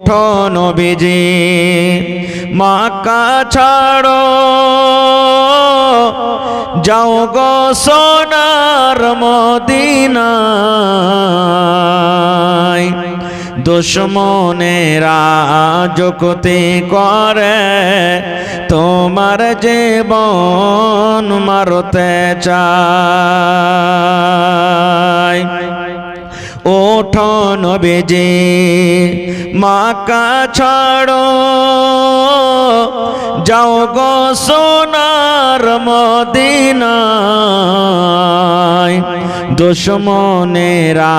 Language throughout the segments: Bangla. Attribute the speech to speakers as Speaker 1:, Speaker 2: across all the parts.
Speaker 1: ওঠো নবীজি মক্কা ছাড়ো, যাও গো সোনার মদিনায়। দুশ্মনেরা যুক্তি করে তোমার জীবন মারতে চায়। ওঠো নবীজি মক্কা ছাড়ো, যাও গো সোনার মদিনায়। দুশ্মনেরা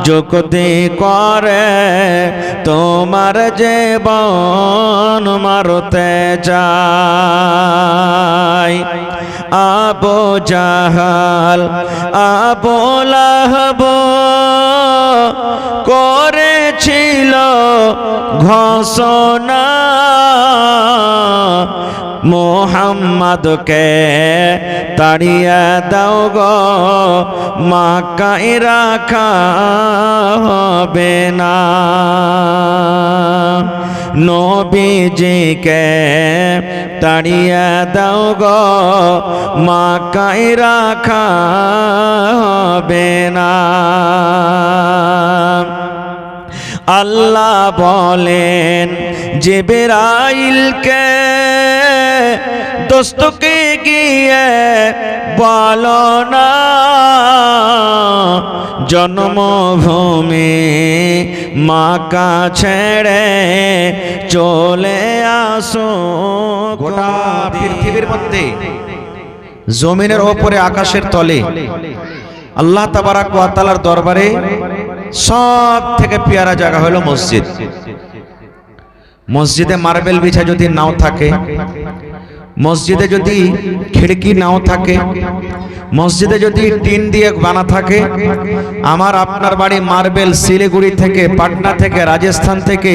Speaker 1: যুক্তি করে তোমার জীবন মারতে চায়। আবু জাহাল আবু লাহাব করেছিল ঘোষণা, মুহাম্মদকে তাড়িয়ে দাও গো মক্কায় রাখা হবে না। নবীজিকে তাড়িয়ে দাও গো মক্কায় রাখা হবে না। আল্লাহ বলেন জিবরাইলকে দোস্তকে গিয়ে বলো না, জন্মভূমি মক্কা ছেড়ে চলে আসো।
Speaker 2: গোটা পৃথিবীর মধ্যে জমিনের ওপরে আকাশের তলে আল্লাহ তাবারাক ওয়া তাআলার দরবারে সব থেকে পেয়ারা জায়গা হলো মসজিদ। মসজিদে মার্বেল বিছা যদি নাও থাকে, মসজিদে যদি খিড়কি নাও থাকে, মসজিদে যদি টিন দিয়ে বানা থাকে, আমার আপনার বাড়ি মার্বেল শিলিগুড়ি থেকে, পাটনা থেকে, রাজস্থান থেকে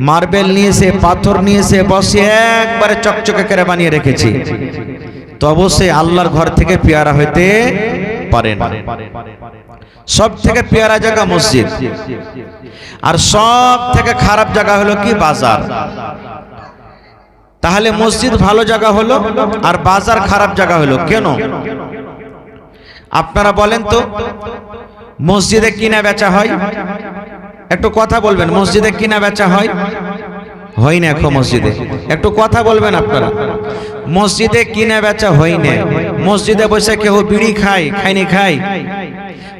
Speaker 2: মার্বেল নিয়েছে, পাথর নিয়েছে, বসে একবারে চকচকে করে বানিয়ে রেখেছি, তো অবশ্যই আল্লাহর ঘর থেকে পেয়ারা হইতে পারে না। সব থেকে পেয়ারা জায়গা মসজিদ, আর সব থেকে খারাপ জায়গা হলো কি বাজার। তাহলে মসজিদ ভালো জায়গা হলো আর বাজার খারাপ জায়গা হলো কেন? আপনারা বলেন তো, মসজিদে কিনা বেচা হয়? একটু কথা বলবেন, মসজিদে কিনা বেচা হয়? হয় না। এখন মসজিদে একটু কথা বলবেন আপনারা, মসজিদে কিনা বেচা হয় না। মসজিদে বসে কেউ বিড়ি খায়, খায়নি খায়।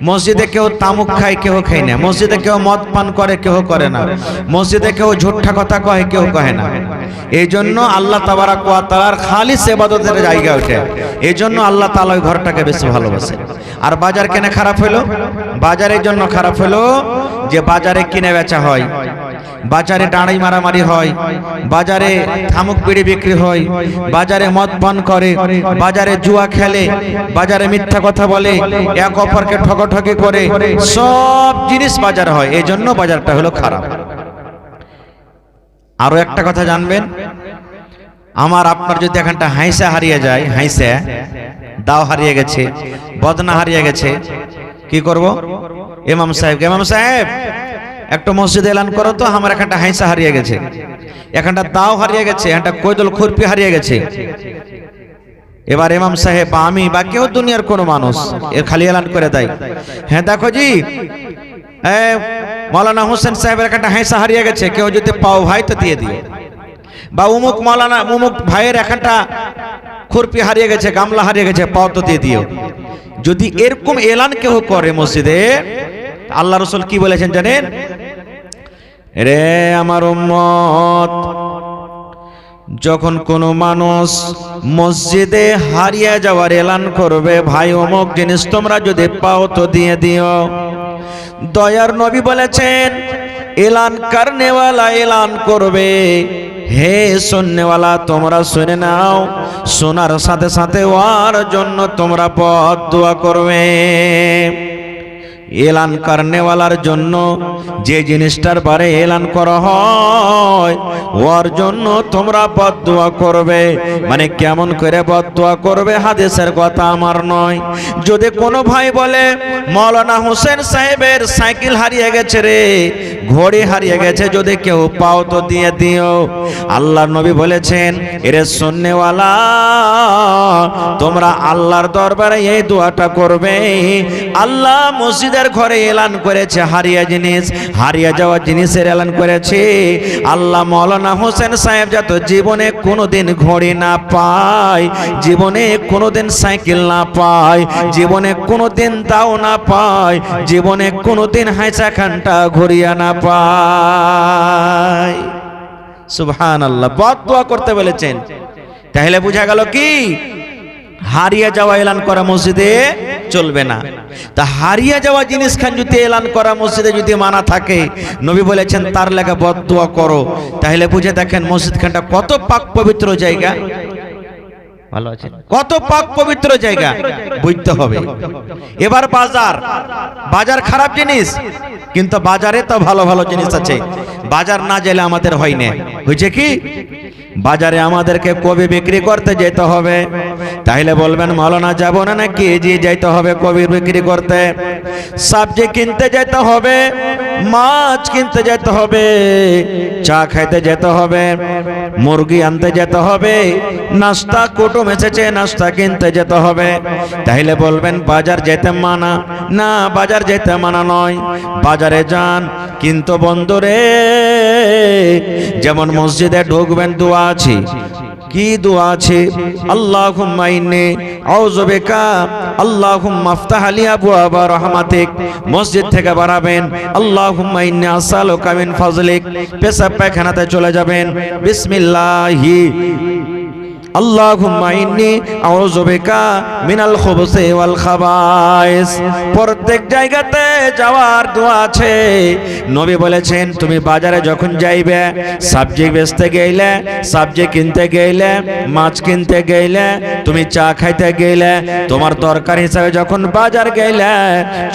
Speaker 2: মসজিদে কেউ তামুক খায়, কেউ খায় না। মসজিদে কেউ মদ পান করে, কেউ করে না। মসজিদে কেউ ঝুঠা কথা কয়, কেউ কয় না। এই জন্য আল্লাহ তাবারাক ওয়া তাআলার খালিস ইবাদতের জায়গা ওঠে। এই জন্য আল্লাহ তাআলা ওই ঘরটাকে বেশি ভালোবাসে। আর বাজার কেন খারাপ হলো? বাজারের জন্য খারাপ হলো যে বাজারে কিনে বেচা হয়, বাজারে ডাঁড়াই মারামারি হয়, বাজারে থামুক বিড়ি বিক্রি হয়, বাজারে মদ পান করে, বাজারে জুয়া খেলে, বাজারে মিথ্যা কথা বলে, এক অপরকে ঠকাঠকি করে, সব জিনিস বাজারে হয়। এই জন্য বাজারটা হলো খারাপ। আরো একটা কথা জানবেন, আমার আপনার যদি এখানটা হাইসা হারিয়ে যায়, হাইসা দাও হারিয়ে গেছে, বদনা হারিয়ে গেছে, কি করব? ইমাম সাহেব, ইমাম সাহেব একটু মসজিদে এলান করো তো, আমার এখানটা হাইসা হারিয়ে গেছে, এখানটা দাও হারিয়ে গেছে, এখানটা কৈদল খুরপি হারিয়ে গেছে। এবার ইমাম সাহেব বা আমি বা কেউ দুনিয়ার কোনো মানুষ এর খালি এলান করে দেয়, হ্যাঁ দেখো জি মৌলানা হোসেন সাহেবের এখানটা হাইসা হারিয়ে গেছে, কেউ যদি পাও ভাই তো দিয়ে দিও। বা উমুক মৌলানা উমুক ভাইয়ের এখানটা খুরপি হারিয়ে গেছে, গামলা হারিয়ে গেছে, পাও তো দিয়ে দিও। যদি এরকম এলান কেউ করে মসজিদে, আল্লাহ রাসূল কি বলেছেন জানেন? রে আমার উম্মত, যখন কোনো মানুষ মসজিদে হারিয়ে যাওয়ার এলান করবে, ভাই অমুক জিনিস তোমরা যদি পাও তো দিয়ে দিও। দয়ার নবী বলেছেন, এলান করনেওয়ালা এলান করবে, হে শুননেওয়ালা তোমরা শুনে নাও, শোনার সাথে সাথে ওর জন্য তোমরা বদদুয়া করবে। এলান করনেওয়ালার জন্য যে জিনিসটার বারে এলান করা হয় ওর জন্য তোমরা বদদুয়া করবে। মানে কেমন করে বদদুয়া করবে হাদিসের কথা আমার নয়। যদি কোনো ভাই বলে মাওলানা হোসেন সাহেবের সাইকেল হারিয়ে গেছে রে, ঘড়ি হারিয়ে গেছে, যদি কেউ পাও তো দিয়ে দিও। আল্লাহর নবী বলেছেন এরে শুননেওয়ালা তোমরা আল্লাহর দরবারে এই দোয়াটা করবে। আল্লাহ মসজিদের ঘরে এলান করেছে হারিয়ে জিনিস, হারিয়ে যাওয়া জিনিসের এলান করেছে। আল্লাহ মাওলানা হোসেন সাহেব যাতে জীবনে কোনোদিন ঘড়ি না পায়, জীবনে কোনোদিন সাইকেল না পায়, জীবনে কোনোদিন দাও না পায়, জীবনে কোনোদিন হাইসা খানটা ঘুরিয়া না পায়। সুবহানাল্লাহ, বদদুয়া করতে বলেছেন। তাহলে বোঝা গেল কি হারিয়ে যাওয়া এলান করা মসজিদে চলবে না। তা হারিয়ে যাওয়া জিনিস খান যদি এলান করা মসজিদে যদি মানা থাকে, নবী বলেছেন তার লেগে বদদুয়া করো। তাহলে বুঝে দেখেন মসজিদ খানটা কত পাক পবিত্র জায়গা, ভালো আছে, কত পাক পবিত্র জায়গা বুঝতে হবে। এবার বাজার, বাজার খারাপ জিনিস, কিন্তু বাজারে তো ভালো ভালো জিনিস আছে। বাজার না গেলে আমাদের হয় না, হয়েছে কি বাজারে আমাদেরকে কবি বিক্রি করতে যেতে হবে। তাইলে বলবেন মাওলানা যাব না নাকি? জি যাইতে হবে কবি বিক্রি করতে, সবজি কিনতে যেতে হবে, মাছ কিনতে যেতে হবে, চা খাইতে যেতে হবে, মুরগি আনতে যেতে হবে, নাস্তা কুটুম এসেছে নাস্তা কিনতে যেতে হবে। তাইলে বলবেন বাজার যেতে মানা? না, বাজার যেতে মানা নয়, বাজারে যান। কিন্তু বন্ধুরে যেমন মসজিদে ঢুকবেন দোয়া আছে, কি দোয়া আছে? আল্লাহুম্মা ইন্নী আউযু বিকা আল্লাহুম্মা আফতাহ লি আবওয়াবা রাহমাতিক। মসজিদ থেকে বাড়াবেন আল্লাহুম্মা ইন্নী আসআলুকা মিন ফাজলিক। পেশাব পায়খানাতে চলে যাবেন বিসমিল্লাহি আল্লাহুম্মা ইন্নী আউযু বিকা মিনাল খুবুসি ওয়াল খাবায়েস। প্রত্যেক জায়গাতে যাওয়ার দোয়া আছে। নবী বলেছেন তুমি বাজারে যখন যাইবে, সবজি বেচতে গেলে, সবজি কিনতে গেলে, মাছ কিনতে গেলে, তুমি চা খাইতে গেলে, তোমার দরকার হিসাবে যখন বাজার গেলে,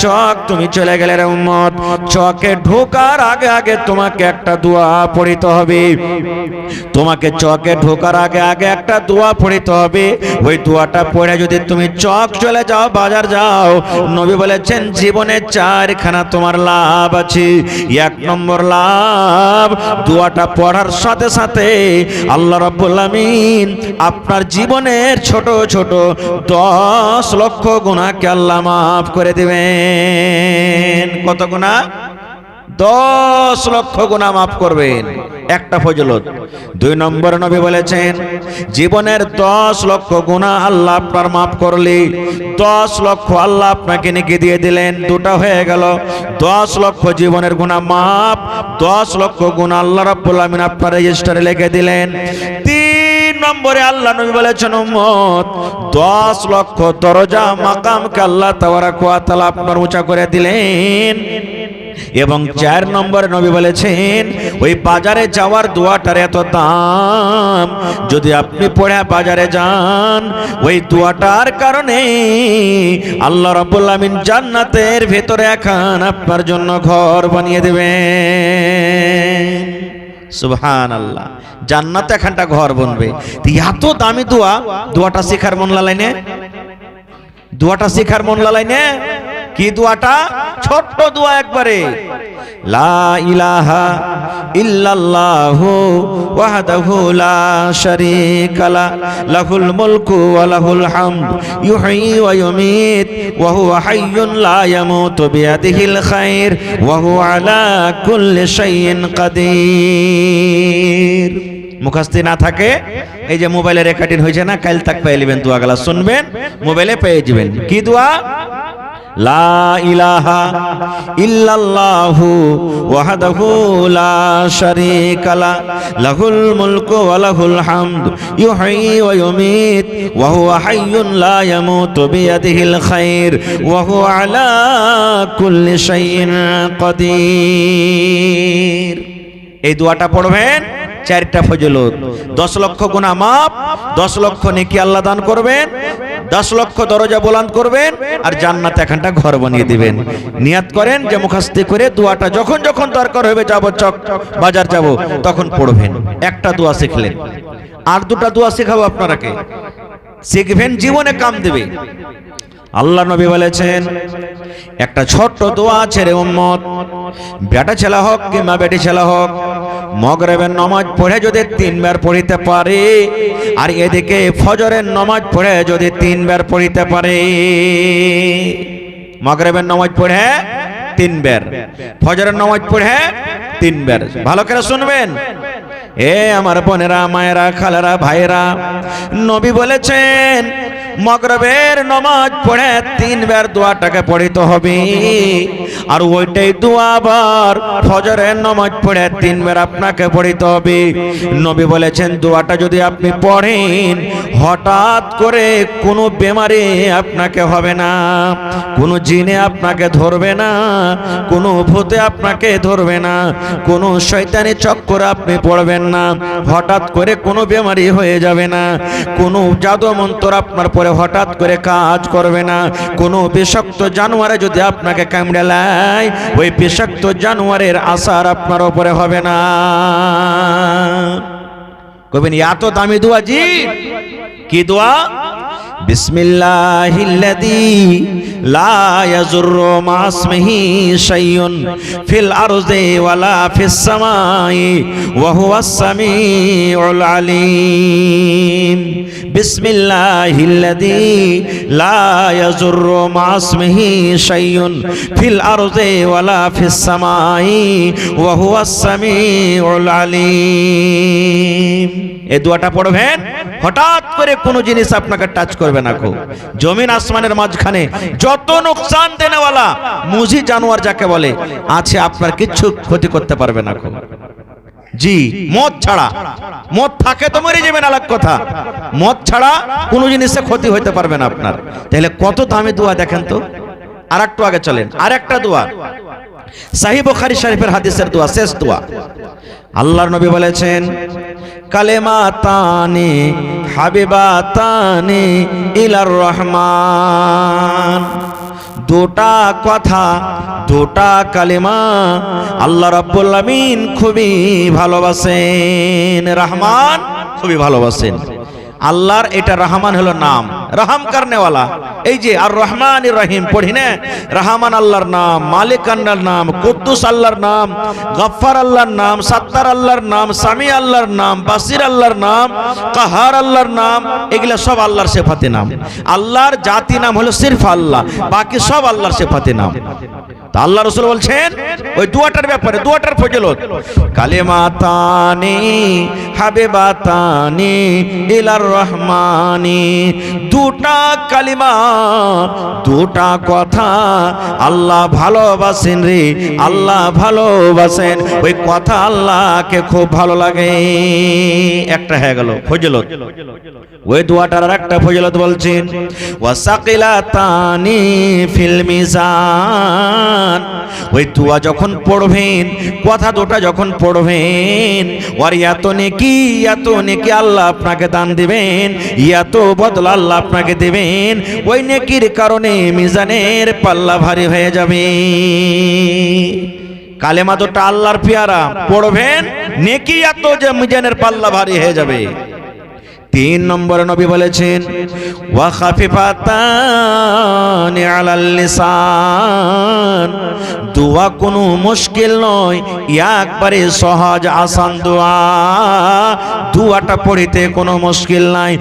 Speaker 2: চক তুমি চলে গেলে রে উম্মত, চকে ঢোকার আগে আগে তোমাকে একটা দোয়া পড়িতে হবে। তোমাকে চকে ঢোকার আগে আগে একটা দোয়া পড়িতে হবে। ওই দোয়াটা পড়ে যদি তুমি চক চলে যাও, বাজার যাও, নবী বলেছেন জীবনে চারখানা তোমার লাভ আছে। এক নম্বর লাভ, দোয়াটা পড়ার সাথে সাথে আল্লাহ রাব্বুল আমিন আপনার জীবনের ছোট ছোট 10 লক্ষ গুনাহকে আল্লাহ মাফ করে দিবেন। কত গুনাহ? 10 লক্ষ গুনাহ মাফ করবেন, একটা ফজিলত। 2 নম্বর নবী বলেছেন জীবনের 10 লক্ষ গুনাহ আল্লাহ আপনার মাফ করলে 10 লক্ষ আল্লাহ আপনাকে নেকি দিয়ে দিলেন, দুটো হয়ে গেল। 10 লক্ষ জীবনের গুনাহ মাফ, 10 লক্ষ গুনাহ আল্লাহ রাব্বুল আমিন আপনার রেজিস্টারে লিখে দিলেন। 3 নম্বরে আল্লাহ নবী বলেছেন উম্মত 10 লক্ষ দরজা মাকামকে আল্লাহ তাবারাক ওয়া তাআলা আপনার উঁচা করে দিলেন। এবং 4 নম্বরে নবী বলেছেন ওই বাজারে যাওয়ার দোয়াটার এত দাম, যদি আপনি পড়ে বাজারে যান ওই দোয়াটার কারণে আল্লাহ রাব্বুল আমিন জান্নাতের ভেতরে এখন আপনার জন্য ঘর বানিয়ে দেবেন। সুবহানাল্লাহ, জান্নাতে এখানটা ঘর বনবে। এত দামি দোয়া, দোয়াটা শেখার মন লালাইনে, দোয়াটা শেখার মন লালাইনে। কি দোয়াটা? ছোট্ট দোয়া একবারে, লা ইলাহা ইল্লাল্লাহু ওয়াহদাহু লা শারীকা লা লাহুল মুলকু ওয়া লাহুল হামদ ইউহয়ী ওয়া ইউমীত ওয়া হুয়া হাইয়্যুন লা ইয়ামুতু বিয়াদিহিল খায়র ওয়া হুয়া আলা কুল্লি শাইইন কাদির। মুখস্থি না থাকে এই যে মোবাইলে রেকর্ডিং হয়েছে না, কাল তাক পেয়ে নেবেন, দোয়াগুলা শুনবেন, মোবাইলে পেয়ে যাবেন। কি দোয়া? লা ইলাহা ইল্লাল্লাহু ওয়াহদাহু লা শারীকা লা লাহুল মুলকু ওয়া লাহুল হামদ ইউহয়ী ওয়া ইউমীত ওয়া হুয়া হাইয়্যুন লা ইয়ামুতু বিয়াদিহিল খায়র ওয়া হুয়া আলা কুল্লি শাইইন কাদির। এই দোয়াটা পড়বেন, 4টা ফজিলত, 10 লক্ষ গুনাহ মাফ, 10 লক্ষ নেকি আল্লাহ দান করবেন, 10 লক্ষ দরজা বুলন্দ করবেন আর জান্নাতে এখানটা ঘর বানিয়ে দিবেন। নিয়াত করেন যে মুখস্থি করে দোয়াটা যখন যখন দরকার হবে, যাব চক বাজার যাব তখন পড়বেন। একটা দোয়া শিখলেন, আর দুটা দোয়া শেখাবো আপনারাকে, শিখবেন, জীবনে কাম দেবে। আল্লাহ নবী বলেছেন একটা ছোট্ট দোয়া আছে রে উম্মত, বেটা ছেলে হোক কিংবা বেটি ছেলে হোক, মাগরিবের নামাজ পড়ে যদি 3 বার পড়িতে পারে, আর এদিকে ফজরের নামাজ পড়ে যদি 3 বার পড়িতে পারে, মাগরিবের নামাজ পড়ে 3 বার, ফজরের নামাজ পড়ে 3 বার, ভালো করে শুনবেন এ আমার বোনেরা, মায়েরা, খালারা, ভাইরা, নবী বলেছেন মাগরিবের নামাজ পড়ে 3 বার দোয়াটাকে পড়িতে হবে, আর ওইটাই দোয়া আবার ফজরের নামাজ পড়ে 3 বার আপনাকে পড়িতে হবে। নবী বলেছেন দোয়াটা যদি আপনি পড়েন, হঠাৎ করে কোনো বেমারি আপনাকে হবে না, কোনো জিনে আপনাকে ধরবে না, কোনো ভূতে আপনাকে ধরবে না, কোনো শয়তানি চক্করে আপনি পড়বেন না, হঠাৎ করে কোনো বেমারি হয়ে যাবে না, কোনো জাদু মন্ত্র আপনার পরে হঠাৎ করে কাজ করবে না, কোনো বিষাক্ত জানোয়ারে যদি আপনাকে কামড়ে নেয়, ওই বিষাক্ত জানোয়ারের আসার আপনার উপরে হবে না। কবেন এত দামি দোয়া জি, কি দোয়া? বিসমিল্লাহিল্লাযী লা ইয়াযুররু মা ইসমিহি শাইউন ফিল আরদি ওয়ালা ফিস সামাই ওয়া হুয়াস সামিউল আলীম। বিসমিল্লাহিল্লাযী লা ইয়াযুররু মা ইসমিহি শাইউন ফিল আরদি ওয়ালা ফিস সামাই ওয়া হুয়াস সামিউল আলীম। এই দোয়াটা পড়বেন, হঠাৎ করে কোনো জিনিস আপনাকে টাচ করবে না। জমিন আসমানের মাঝখানে যত নোকসান দেনেওয়ালা মুজি জানোয়ার যাকে বলে আছে, আপনার কিচ্ছু ক্ষতি করতে পারবে না জি, মদ ছাড়া। মদ থাকে তো মরে যাবেন আলাদা কথা, মদ ছাড়া কোনো জিনিসে ক্ষতি হতে পারবে না আপনার। তাহলে কত দামি দোয়া দেখেন তো। আর একটু আগে চলেন, আর একটা দোয়া সহিহ বুখারী শরীফের হাদিসের দোয়া, শেষ দোয়া। আল্লাহর নবী বলেছেন কালেমাতানি হাবিবাতানি ইলার রহমান, দুটা কথা, দুটা কালেমা আল্লাহ রাব্বুল আমিন খুবই ভালোবাসেন, রহমান খুবই ভালোবাসেন। আল্লাহর এটা রহমান হলো নাম, রহম করনেওয়ালা। এই যে আর রহমান রহিম পড়ি না, রহমান আল্লাহর নাম, মালিক আল্লাহর নাম, কুদ্দুস আল্লাহর নাম, গফফার আল্লাহর নাম, সাত্তার আল্লাহর নাম, সামি আল্লাহর নাম, বাসির আল্লাহর নাম, কাহার আল্লাহর নাম, এগুলা সব আল্লাহর সিফাতে নাম। আল্লাহর জাতি নাম হলো সিরফ আল্লাহ, বাকি সব আল্লাহর সিফাতে নাম। তা আল্লাহ রাসূল বলছেন ওই দুয়াটার ব্যাপারে, দুয়াটার ফজিলত, কালেমাতানি হাবিবাতানি ইলার রহমানি, দুটা কালিমা, দুটা কথা আল্লাহ ভালোবাসেন রে, আল্লাহ ভালোবাসেন। ওই কথা আল্লাহকে খুব ভালো লাগে। একটা হয়ে গেল ফজিলত। ওই দোয়াটার আর একটা ফজিলত বলছেন ওয়াসাকিলাতানি ফিল মিজান, ওই দোয়া যখন পড়বেন, কথা দুটা যখন পড়বেন, ওর এত নেকি আল্লাহ আপনাকে দান দিবেন, এত বদলা আল্লাহ আপনাকে দেবেন, ওই নেকির কারণে মিজানের পাল্লা ভারী হয়ে যাবে। কালেমা দুটা আল্লাহর পেয়ারা, পড়বেন, নেকি এত যে মিজানের পাল্লা ভারী হয়ে যাবে। 3 নম্বরে নবী বলেছেন ওয়া খাফিফাতানি আলাল লিসান, দোয়া কোনো মুশকিল নয়, একবারে সহজ আসান দোয়া। দোয়াটা পড়িতে কোনো মুশকিল নাই,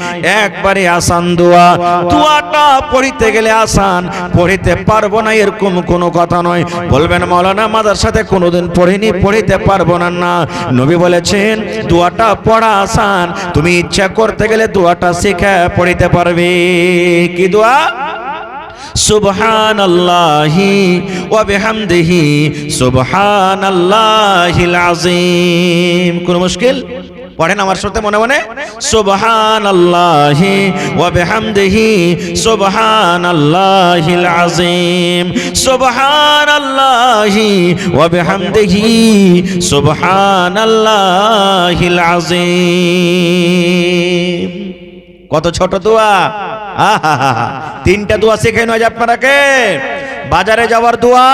Speaker 2: একবারে আসান দোয়া। দোয়াটা পড়িতে গেলে আসান, পড়িতে পারবো না এরকম কোনো কথা নয়। বলবেন মাওলানা মাদ্রাসাতে কোনোদিন পড়িনি, পড়িতে পারবো না। না, নবী বলেছেন দোয়াটা পড়া আসান, তুমি ইচ্ছা করতে গেলে দোয়াটা শিখে পড়িতে পারবে। কি দোয়া? সুবহানাল্লাহি ওয়া বিহামদিহি সুবহানাল্লাহিল আযীম। কোন মুশকিল? পড়েন আমার সাথে মনে মনে, সুবহানাল্লাহি ওয়া বিহামদিহি সুবহানাল্লাহিল আযীম, সুবহানাল্লাহি ওয়া বিহামদিহি সুবহানাল্লাহিল আযীম। কত ছোট দোয়া, আহা, তিনটা দোয়া শেখানো আজ আপনারাকে। বাজারে যাওয়ার দোয়া,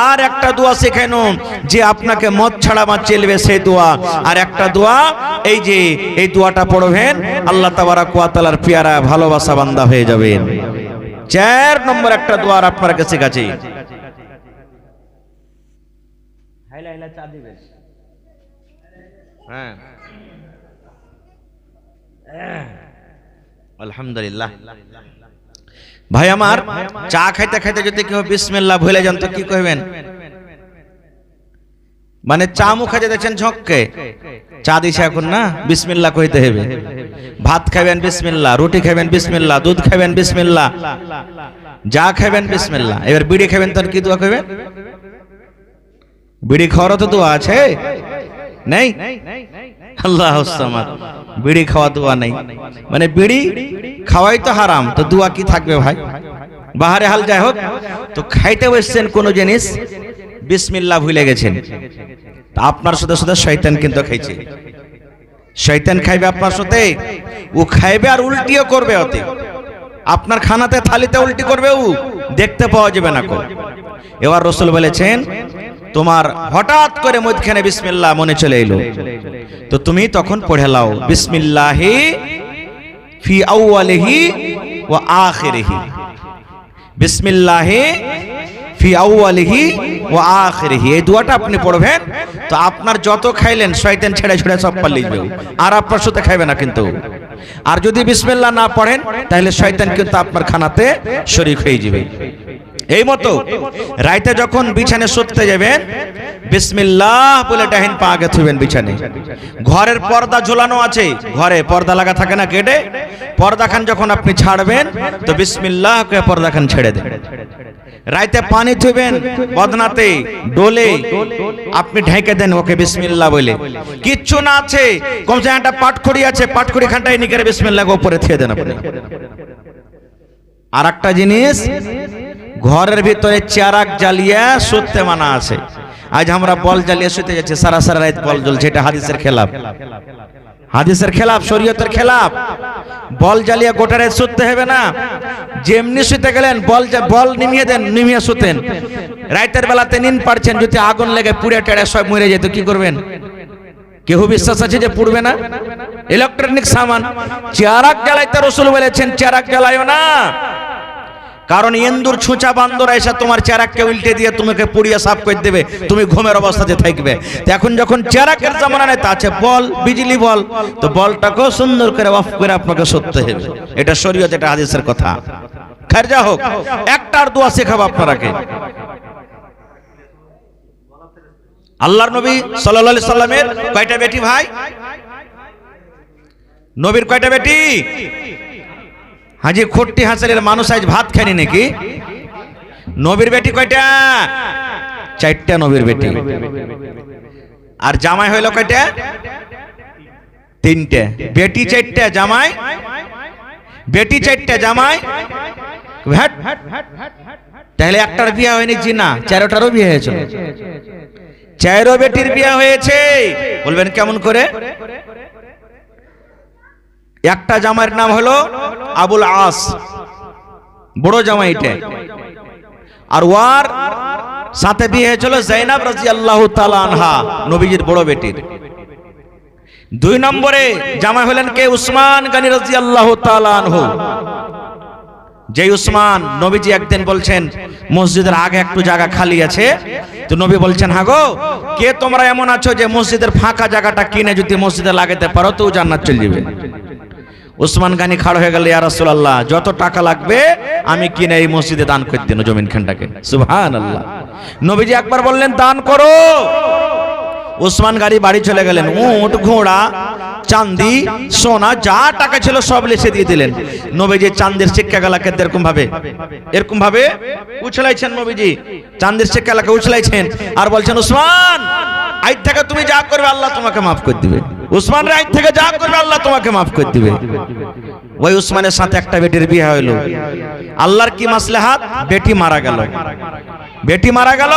Speaker 2: আর একটা দোয়া শেখানো যে আপনাকে মদ ছাড়া বাঁচিয়ে সেই দোয়া, আর একটা দোয়া এই যে এই দোয়াটা পড়বেন আল্লাহ তাবারাক ওয়া তাআলার পেয়ারা ভালোবাসা বান্দা হয়ে যাবেন। 4 নম্বর একটা দোয়া আপনাকে শেখাচ্ছি। হ্যাঁ, আলহামদুলিল্লাহ। ভাই আমার, চা খাইতে খাইতে যদি কেউ বিসমিল্লাহ ভুলে যান তো কি কইবেন? মানে চা মুখে যেতেছেন ঝককে, চা দিছে এখন না, বিসমিল্লাহ কইতে হবে। ভাত খাবেন বিসমিল্লাহ, রুটি খাবেন বিসমিল্লাহ, দুধ খাবেন বিসমিল্লাহ, যা খাবেন বিসমিল্লাহ। এবার বিড়ি খাবেন তার কি দোয়া কইবেন? বিড়ি খাওয়ারও তো দোয়া আছে, নেই? আল্লাহুস সামাদ, বিড়ি খাওয়া দোয়া নেই, মানে বিড়ি খাওয়াই তো হারাম, তো দোয়া কি থাকবে ভাই? বাহারে হাল যাই হোক, তো খাইতে বসছেন কোন জিনিস, বিসমিল্লাহ ভুলে গেছেন, আপনার সাথে সাথে শয়তান কিন্তু খাইছে। শয়তান খাইবে আপনার সাথে, ও খাইবে আর উল্টিও করবে, ওতে আপনার খানাতে থালিতে উল্টি করবে, ও দেখতে পাওয়া যাবে না কো। এবার রাসূল বলেছেন তোমার হঠাৎ করে মধ্যখানে বিসমিল্লাহ মনে চলে এলো, তো তুমি তখন পড়ে লাও বিসমিল্লাহি ফি আউয়ালিহি ওয়া আখিরিহি, বিসমিল্লাহি ফি আউয়ালিহি ওয়া আখিরিহি। এই দোয়াটা আপনি পড়বেন তো আপনার যত খাইলেন শয়তান ছেড়ে ছেড়ে সব পালিয়ে যাবে, আর আপনার সাথে খাইবে না কিন্তু। আর যদি বিসমিল্লাহ না পড়েন তাহলে শয়তান কিন্তু আপনার খানাতে শরীক হয়ে যাবে। এই মতো রাইতে যখন বিছানে শুতে যাবেন বিসমিল্লাহ বলে ডাহিন পা আগে থুবেন বিছানে। ঘরের পর্দা ঝোলানো আছে, ঘরে পর্দা লাগা থাকে না, কেটে পর্দাখান যখন আপনি ছাড়বেন তো বিসমিল্লাহ করে পর্দাখান ছেড়ে দেন। রাইতে পানি থুবেন বদনাতে ডোলে, আপনি ঢেকে দেন ওকে বিসমিল্লাহ বলে। কিচ্ছু না আছে, কমসে একটা পাটখড়ি আছে, পাটখড়ি খানটাই নিয়ে বিসমিল্লাহ উপরে থুয়ে দেন আপনি। আর একটা জিনিস, ঘরের ভিতরে চেরাক জ্বালিয়ে শুতে মানা আছে। আজ আমরা বল জ্বালিয়ে শুতে যাচ্ছি, সারা সারা রাত বল জ্বলছে, এটা হাদিসের খেলাফ, হাদিসের খেলাফ, শরীয়তের খেলাফ। বল জ্বালিয়ে গোটা রাত শুতে হবে না। যেমনি শুতে গেলেন বল নিমিয়ে দেন, নিমিয়ে শুতেন। রাতের বেলাতে নিন পারছেন, যদি আগুন লেগে পুড়ে টেড়ে সব মরে যেত কি করবেন? কেউ বিশ্বাস আছে যে পুড়বে না? ইলেকট্রনিক সামান, চেরাক জ্বালাইতে রাসূল বলেছেন চেরাক জ্বালাইও না, কারণ ইন্দুর ছুঁচা বান্দর এসে তোমার চেরাককে উল্টে দিয়ে তোমাকে পুড়িয়ে সাফ করে দেবে, তুমি ঘুমের অবস্থাতে থাকবে। তো এখন যখন চেরাকের জামানা নেই, তা আছে বল, বিজলি বল, তো বলটাকেও সুন্দর করে অফ করে আপনাকে সরতে হবে। এটা শরীয়ত, এটা হাদিসের কথা। খাইর যা হোক, একটার দোয়া শেখাবো আপনারাকে। আল্লাহর নবী সাল্লাল্লাহু আলাইহি সাল্লামের কয়টা বেটি ভাই? নবীর কয়টা বেটি? হাজি খট্টি হাসানের মানুষ আজ ভাত খায়নি নাকি? নবীর বেটি কয়টা? 4টা নবীর বেটি। আর জামাই হইল কয়টা? 3টে। বেটি 4টা, জামাই, বেটি 4টা, জামাই। তাহলে একটার বিয়ে হয়নি জি না, 4টারও বিয়ে হয়েছে। 4 বেটির বিয়ে হয়েছে। বলবেন কেমন করে? একটা জামাইয়ের নাম হলো আবুল আস, বড় জামাইটা, আর ওয়ার সাথে বিয়ে হয়েছিল যায়েনাব রাদিয়াল্লাহু তাআলা আনহা, নবীজির বড় বেটির। 2 নম্বরে জামাই হলেন কে? উসমান গনি রাদিয়াল্লাহু তাআলা আনহু। যে উসমান, নবীজি একদিন বলছেন মসজিদের আগে একটু জায়গা খালি আছে, তো নবী বলছেন হ্যাঁ গো, কে তোমরা এমন আছো যে মসজিদের ফাঁকা জায়গাটা কিনে যদি মসজিদে লাগাতে পারো তো জান্নাত চলে যাবে। উসমান গানি খাড় হয়ে গেল, ইয়া রাসূলুল্লাহ যত টাকা লাগবে আমি কিনে এই মসজিদে দান করে দেন জমিন খানটাকে। সুবহানাল্লাহ। নবীজি একবার বললেন দান করো। উসমান গানি বাড়ি চলে গেলেন, উট ঘোড়া চাঁদি সোনা যা টাকা ছিল সব লিখে দিয়ে দিলেন। নবীজি চাঁদের শিক্ষাগুলোকে এরকম ভাবে উছলাইছেন, নবীজি চাঁদের শিক্ষাগুলোকে উছলাইছেন আর বলছেন উসমান আজ থেকে তুমি যা করবে আল্লাহ তোমাকে মাফ করে দিবে। উসমান রে আজ থেকে যা করবে আল্লাহ তোমাকে মাফ করে দিবে। ওই উসমানের সাথে একটা বেটির বিয়ে হইল। আল্লাহর কি মাসলাহাত, বেটি মারা গেল, বেটি মারা গেল।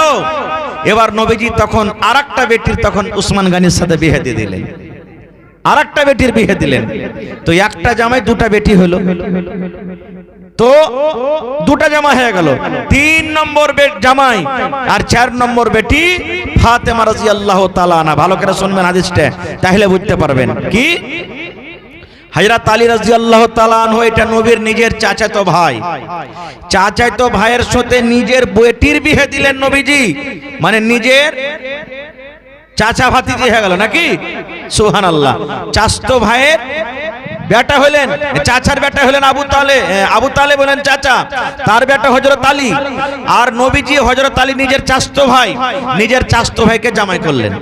Speaker 2: এবার নবীজি তখন আরেকটা বেটির তখন উসমান গানির সাথে বিয়ে দিয়ে দিলেন। আর একটা বেটির বিয়ে দিলেন। তো একটা জামাই দুটা বেটি হলো, তো দুটা জামা হয়ে গেল। 3 নম্বর জামাই আর 4 নম্বর বেটি ফাতেমা রাদিয়াল্লাহু তাআলা আনহা। ভালো করে শুনবেন হাদিসটা, তাহলে বুঝতে পারবেন। কি হযরত আলী রাদিয়াল্লাহু তাআলা আনহু এটা নবীর নিজের চাচাতো ভাই, চাচাতো ভাইয়ের সাথে নিজের বেটির বিয়ে দিলেন নবীজি, মানে নিজের চাচা ভাতিজি হয়ে গেল নাকি, সুবহানাল্লাহ। চাচাতো ভাইয়ের বেটা হলেন, চাচার বেটা হলেন আবু তালেব, আবু তালেব হলেন চাচা, তার বেটা হযরত আলী। আর নবীজি হযরত আলী নিজের চাচাতো ভাই, নিজের চাচাতো ভাইকে জামাই করলেন।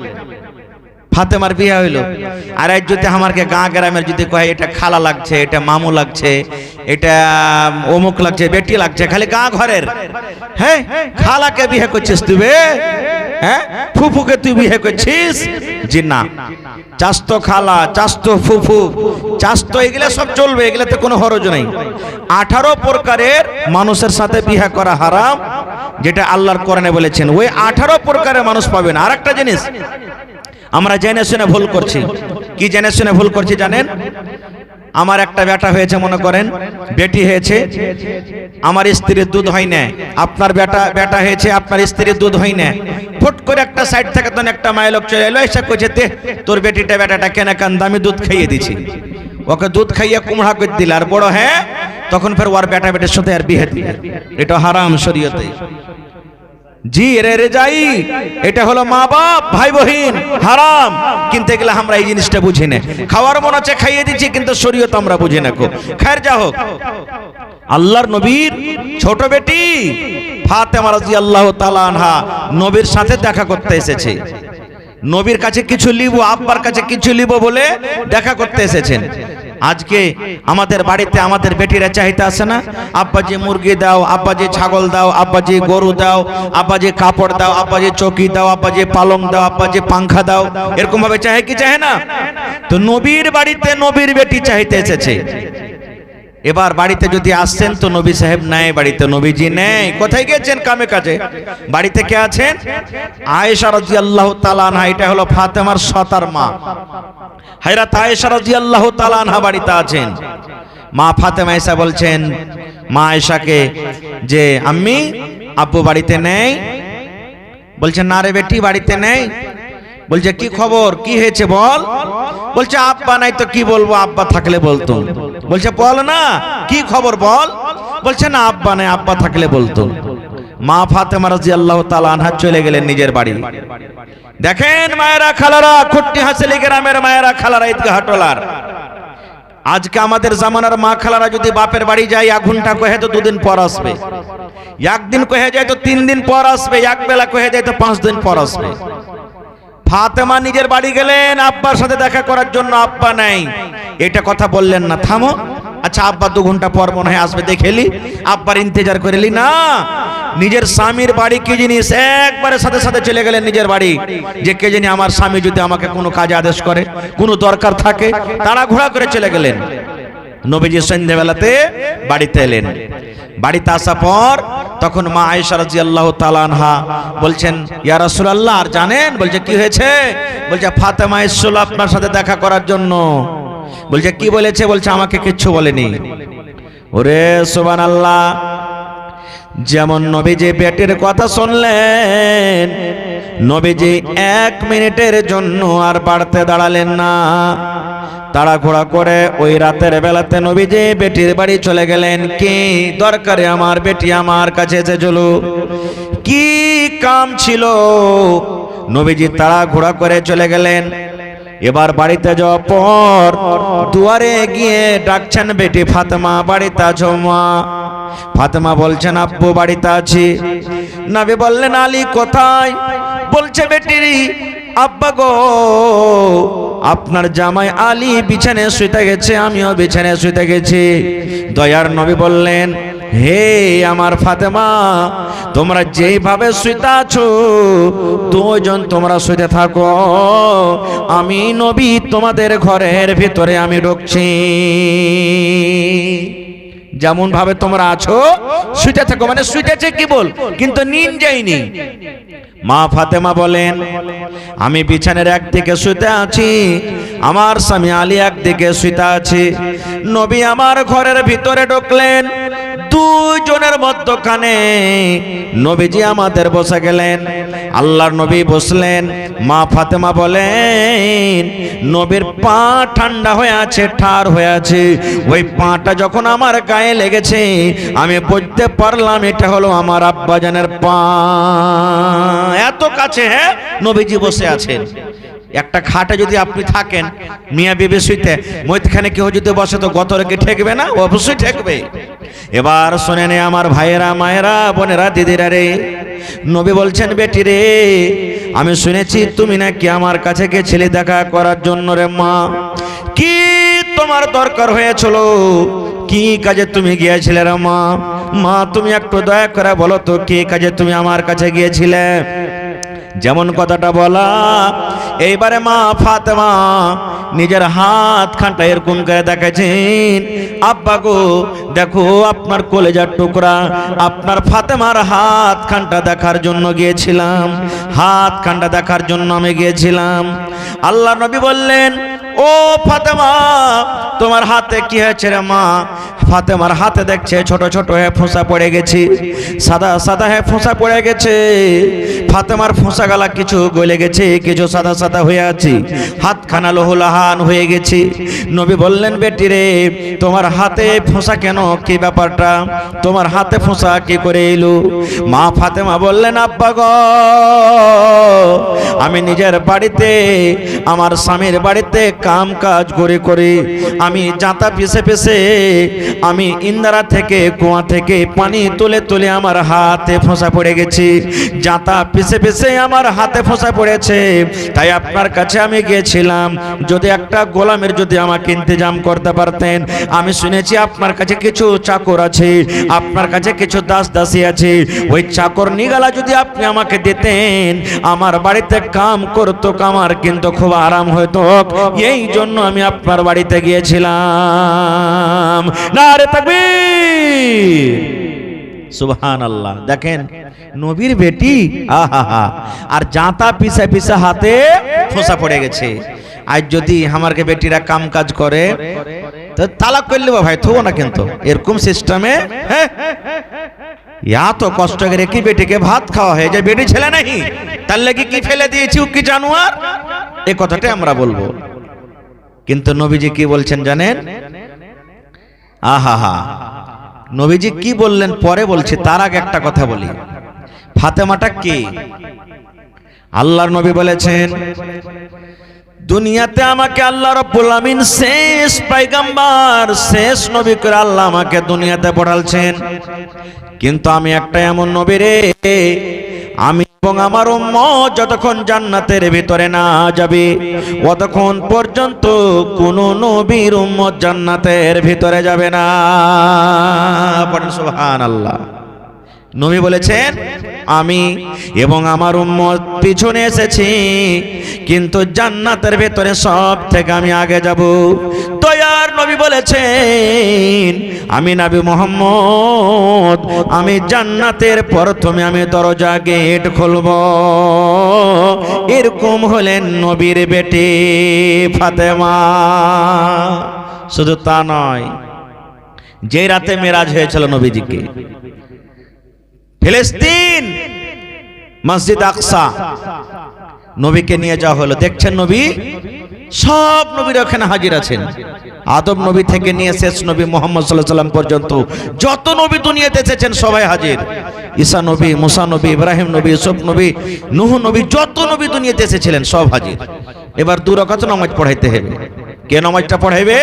Speaker 2: ফাতেমার বিয়ে হইল। আর আজ যদি আমাকে গাঁ গ্রামের যদি কয় এটা খালা লাগছে, এটা মামু লাগছে, এটা অমুক লাগছে, বেটি লাগছে, খালি গাঁ ঘরের, হ্যাঁ খালাকে বিয়ে করছিস তুই, হ্যাঁ ফুফুকে তুই বিয়ে করছিস? জি না, চাস্তো খালা, চাস্তো ফুফু, চাস্তো এগুলা সব চলবে, এগুলাতে কোনো হরজ নেই। 18 প্রকারের মানুষের সাথে বিয়ে করা হারাম, যেটা আল্লাহর কোরআনে বলেছেন। ওই 18 প্রকারের মানুষ পাবেন। আর একটা জিনিস আমরা জেনে শুনে ভুল করছি। কি জেনে শুনে ভুল করছি জানেন? আমার একটা বেটা হয়েছে, মনে করেন বেটি হয়েছে, আমার স্ত্রীর দুধ হয় না। আপনার বেটা হয়েছে, আপনার স্ত্রীর দুধ হয় না। ফট করে একটা সাইড থেকে তখন একটা মায়ের লোক চলে এলো, এসে কইছে তে তোর বেটিটা বেটাটা কেন কান দামি দুধ খাইয়ে দিছি। ওকে দুধ খাইয়ে কুমড়া করে দিল, আর বড় হ্যাঁ তখন ফের ওর বেটা বেটির সাথে আর বিয়ে দিল। এটা হারাম শরীয়তে। জি রে যাই, এটা হলো মা বাপ ভাই বহিন হারাম, কিন্তু এগুলা আমরা এই জিনিসটা বুঝি না। খাওয়ার মনে হচ্ছে খাইয়ে দিচ্ছি, কিন্তু শরীয়ত আমরা বুঝি না। খৈর যা হোক, আল্লাহর নবীর ছোট বেটি ফাতেমা রাদিয়াল্লাহু তাআলা আনহা নবীর সাথে দেখা করতে এসেছে। নবীর কাছে কিছু লিব, আব্বার কাছে কিছু লিব বলে দেখা করতে এসেছেন। আজকে আমাদের বাড়িতে আমাদের বেটিরা চাইতে আসে না, আব্বাজি মুরগি দাও, আব্বাজি ছাগল দাও, আব্বাজি গরু দাও, আব্বাজি কাপড় দাও, আব্বাজি চৌকি দাও, আব্বাজি পালং দাও, আব্বাজি পাংখা দাও, এরকম ভাবে চাহে কি চাহে না? তো নবীর বাড়িতে নবীর বেটি চাইতে এসেছে। এবার বাড়িতে যদি আসছেন তো নবী সাহেব নাই, বাড়িতে নবীজি নেই, কোথায় গেছেন? কামে কাজে। বাড়িতে কে আছেন? আয়েশা রাদিয়াল্লাহু তাআলা আনহা, এটা হলো ফাতেমার সতার মা। হযরত আয়েশা রাদিয়াল্লাহু তাআলা আনহা বাড়িতে আছেন। মা ফাতেমা এসে বলছেন মা আয়েশাকে যে আম্মি আব্বু বাড়িতে নেই। বলছেন না রে বেটি বাড়িতে নেই। বলছে কি খবর, কি হয়েছে বল। বলছে আব্বা নাই তো কি বলবো, আব্বা থাকলে বলতো। বলছে বল না কি খবর বল। বলছে না আব্বা নাই, আব্বা থাকলে বলতো। মা ফাতেমা রাদিয়াল্লাহু তাআলা আনহা চলে গেলেন নিজের বাড়ি। দেখেন মায়েরা খালারা, খুট্টি হাসিলি গ্রামের মায়েরা খালারা, ঈদগাহ টলার, আজকে আমাদের জামানার মা খালারা যদি বাপের বাড়ি যায় 1 ঘন্টা কহে তো 2 দিন পর আসবে, একদিন কহে যায় তো 3 দিন পর আসবে, এক বেলা কহে যায় তো 5 দিন পর আসবে। ফাতেমা নিজের বাড়ি গেলেন আব্বার সাথে দেখা করার জন্য, আব্বা নাই। এটা কথা বললেন না, থামো, আচ্ছা আব্বা 2 ঘন্টা পর মনে হয় আসবে, দেখেলি আব্বার ইন্তজার করেলি না। নিজের স্বামীর বাড়ি কি জিনিস, একবারে সাথে সাথে চলে গেলেন নিজের বাড়ি, যে কে জানি আমার স্বামী যদি আমাকে কোনো কাজে আদেশ করে, কোনো দরকার থাকে, তাড়াহুড়া করে চলে গেলেন। নবীজি সন্ধ্যাবেলাতে বাড়িতে এলেন। বাড়িতে আসার পর তখন মা আয়েশা রাদিয়াল্লাহু তাআলা আনহা বলছেন ইয়া রাসূলুল্লাহ, আর জানেন? বলছে কি হয়েছে? বলছে ফাতেমা এসেছিল আপনার সাথে দেখা করার জন্য। বলছে কি বলেছে? বলছে আমাকে কিচ্ছু বলেনি। ওরে সুবহানাল্লাহ, যেমন নবীজি বেটির কথা শুনলেন, নবীজি 1 মিনিটের জন্য আর বাড়তে দাঁড়ালেন না, তাড়াহুড়া করে ওই রাতের বেলাতে নবীজি বেটির বাড়ি চলে গেলেন। কি দরকারে আমার বেটি আমার কাছে এসেছিল, কি কাম ছিল, নবীজি তাড়াহুড়া করে চলে গেলেন। এবার বাড়িতে যাওয়ার পর দুয়ারে গিয়ে ডাকছেন বেটি ফাতেমা, বাড়িতে আছো মা? ফাতেমা বলছেন আব্বু বাড়িতে আছি। নবী বললেন আলী কোথায়? বলছে বেটি আব্বা গো, আপনার জামাই আলী বিছানায় শুইতে গেছে, আমিও বিছানায় শুইতে গেছি। দয়ার নবী বললেন হে আমার ফাতেমা, তোমরা যেইভাবে শুইতে আছো 2 জন তোমরা শুইতে থাকো, আমি নবী তোমাদের ঘরের ভিতরে আমি ঢুকছি। যেমন ভাবে তোমরা আছো শুইতে থাকো, মানে শুইতেছে কি বল, কিন্তু নিন যায়নি। মা ফাতেমা বলেন আমি বিছানার একদিকে শুতে আছি, আমার স্বামী আলী একদিকে শুইতে আছে। নবী আমার ঘরের ভিতরে ঢুকলেন, দুজনের মধ্যখানে নবীজি আমাদের বসে গেলেন। আল্লাহর নবী বসলেন, মা ফাতেমা বলেন নবীর পা ঠান্ডা হয়ে আছে, ঠার হয়ে আছে। ওই পাটা যখন আমার গায়ে লেগেছে আমি বুঝতে পারলাম এটা হলো আমার আব্বাজানের পা। এত কাছে হ্যাঁ নবীজি বসে আছেন। একটা খাটে যদি আপনি থাকেন, মিয়া বিবি শুইতে, মধ্যখানে কেউ যদি বসে তো গতরে কি ঠেকবে না? অবশ্যই ঠেকবে। এবার শুনে নে আমার ভাইয়েরা, মায়েরা, বোনেরা, দিদিরা রে, নবী বলছেন বেটি রে, আমি শুনেছি তুমি নাকি আমার কাছে গেছিলে দেখা করার জন্য রে মা। কি তোমার দরকার হয়েছিল? কি কাজে তুমি গিয়েছিলে রে মা? মা তুমি একটু দয়া করে বলো তো কি কাজে তুমি আমার কাছে গিয়েছিলে? যেমন কথাটা বলা, এইবারে মা ফাতেমা নিজের হাত খানটা এরকম করে দেখাচ্ছেন, আব্বা গো দেখো আপনার কলেজার টুকরা আপনার ফাতেমার হাত খানটা দেখার জন্য গিয়েছিলাম, হাত খানটা দেখার জন্য আমি গিয়েছিলাম। আল্লাহ নবী বললেন, ও ফাতেমা তোমার হাতে কি হয়েছে রে মা? ফাতেমার হাতে দেখছে ছোট ছোট হয়ে ফোঁসা পড়ে গেছে, সাদা সাদা হয়ে ফোঁসা পড়ে গেছে। ফাতেমার ফোঁসা গালা কিছু গলে গেছে, কিছু সাদা সাদা হয়ে আছে, হাতখানা লোহলাহান হয়ে গেছে। নবী বললেন বেটি রে তোমার হাতে ফোঁসা কেন? কি ব্যাপারটা? তোমার হাতে ফোঁসা কি করে এলো? মা ফাতেমা বললেন, আব্বা গো আমি নিজের বাড়িতে আমার স্বামীর বাড়িতে কাম কাজ করে করে আমি জাঁতা পিছে পিছে আমি ইন্দারা থেকে কুয়া থেকে পানি তুলে তুলে আমার হাতে ফোঁসা পড়ে গেছে, জাঁতা পিছে পিছে আমার হাতে ফোঁসা পড়েছে। তাই আপনার কাছে আমি গিয়েছিলাম, যদি একটা গোলামের যদি আমাকে ইন্তজাম করতে পারতেন। আমি শুনেছি আপনার কাছে কিছু চাকর আছে, আপনার কাছে কিছু দাস দাসী আছে, ওই চাকর নিগালা যদি আপনি আমাকে দিতেন আমার বাড়িতে কাম করতো, আমার কিন্তু খুব আরাম হতো। এই জন্য আমি আপনার বাড়িতে গিয়েছিলাম। নারে তাকবীর, সুবহানাল্লাহ। দেখেন নবীর বেটি, আহা, আর জাঁতা পিছে পিছে হাতে ফোঁসা পড়ে গেছে। আজ যদি আমারকে বেটিরা কাম কাজ করে তো তালাক করলে ভাই থবো না, কিন্তু এরকম সিস্টেমে এত কষ্ট করে কি বেটিকে ভাত খাওয়া হয়ে যায়? বেটি ছেলে নাকি, তার লাগি কি ফেলে দিয়েছি কি জানোয়ার? এই কথাটা আমরা বলবো। কিন্তু নবীজি কি বলছেন জানেন? আহা, নবীজি কি বললেন পরে বলছি, তার আগে একটা কথা বলি। ফাতেমাটা কে? আল্লাহর নবী বলেছেন দুনিয়াতে আমাকে আল্লাহ রাব্বুল আমিন শেষ পয়গম্বর, শেষ নবী করে আল্লাহ আমাকে দুনিয়াতে পাঠালছেন। কিন্তু আমি একটা এমন নবী রে, আমি এবং আমার উম্মত যতক্ষণ জান্নাতের ভিতরে না যাবে ততক্ষণ পর্যন্ত কোন নবীর উম্মত জান্নাতের ভিতরে যাবে না। পড়েন সুবহানাল্লাহ। নবী বলেছেন আমি এবং আমার উম্মত পিছনে এসেছি, কিন্তু জান্নাতের ভেতরে সব থেকে আমি আগে যাব। দয়ার নবী বলেছেন আমি নবী মুহাম্মদ, আমি জান্নাতের প্রথমে আমি দরজা গেট খুলব। এরকম হলেন নবীর বেটি ফাতেমা। শুধু তা নয়, যে রাতে মেরাজ হয়েছিল নবীজিকে, ফিলিস্তিন মসজিদ আকসা নবীকে নিয়ে যাওয়া হলো। দেখছেন নবী, সব নবীরা ওখানে হাজির আছেন। আদম নবী থেকে নিয়ে শেষ নবী মুহাম্মদ সাল্লাল্লাহু আলাইহি সাল্লাম পর্যন্ত যত নবী দুনিয়াতে এসেছেন সবাই হাজির। ঈসা নবী, মুসা নবী, ইব্রাহিম নবী, ইউসুফ নবী, নূহ নবী, যত নবী দুনিয়াতে এসেছিলেন সব হাজির। এবার 2 রাকাত নামাজ পড়াইতে হবে। কে নামাজটা পড়াইবে?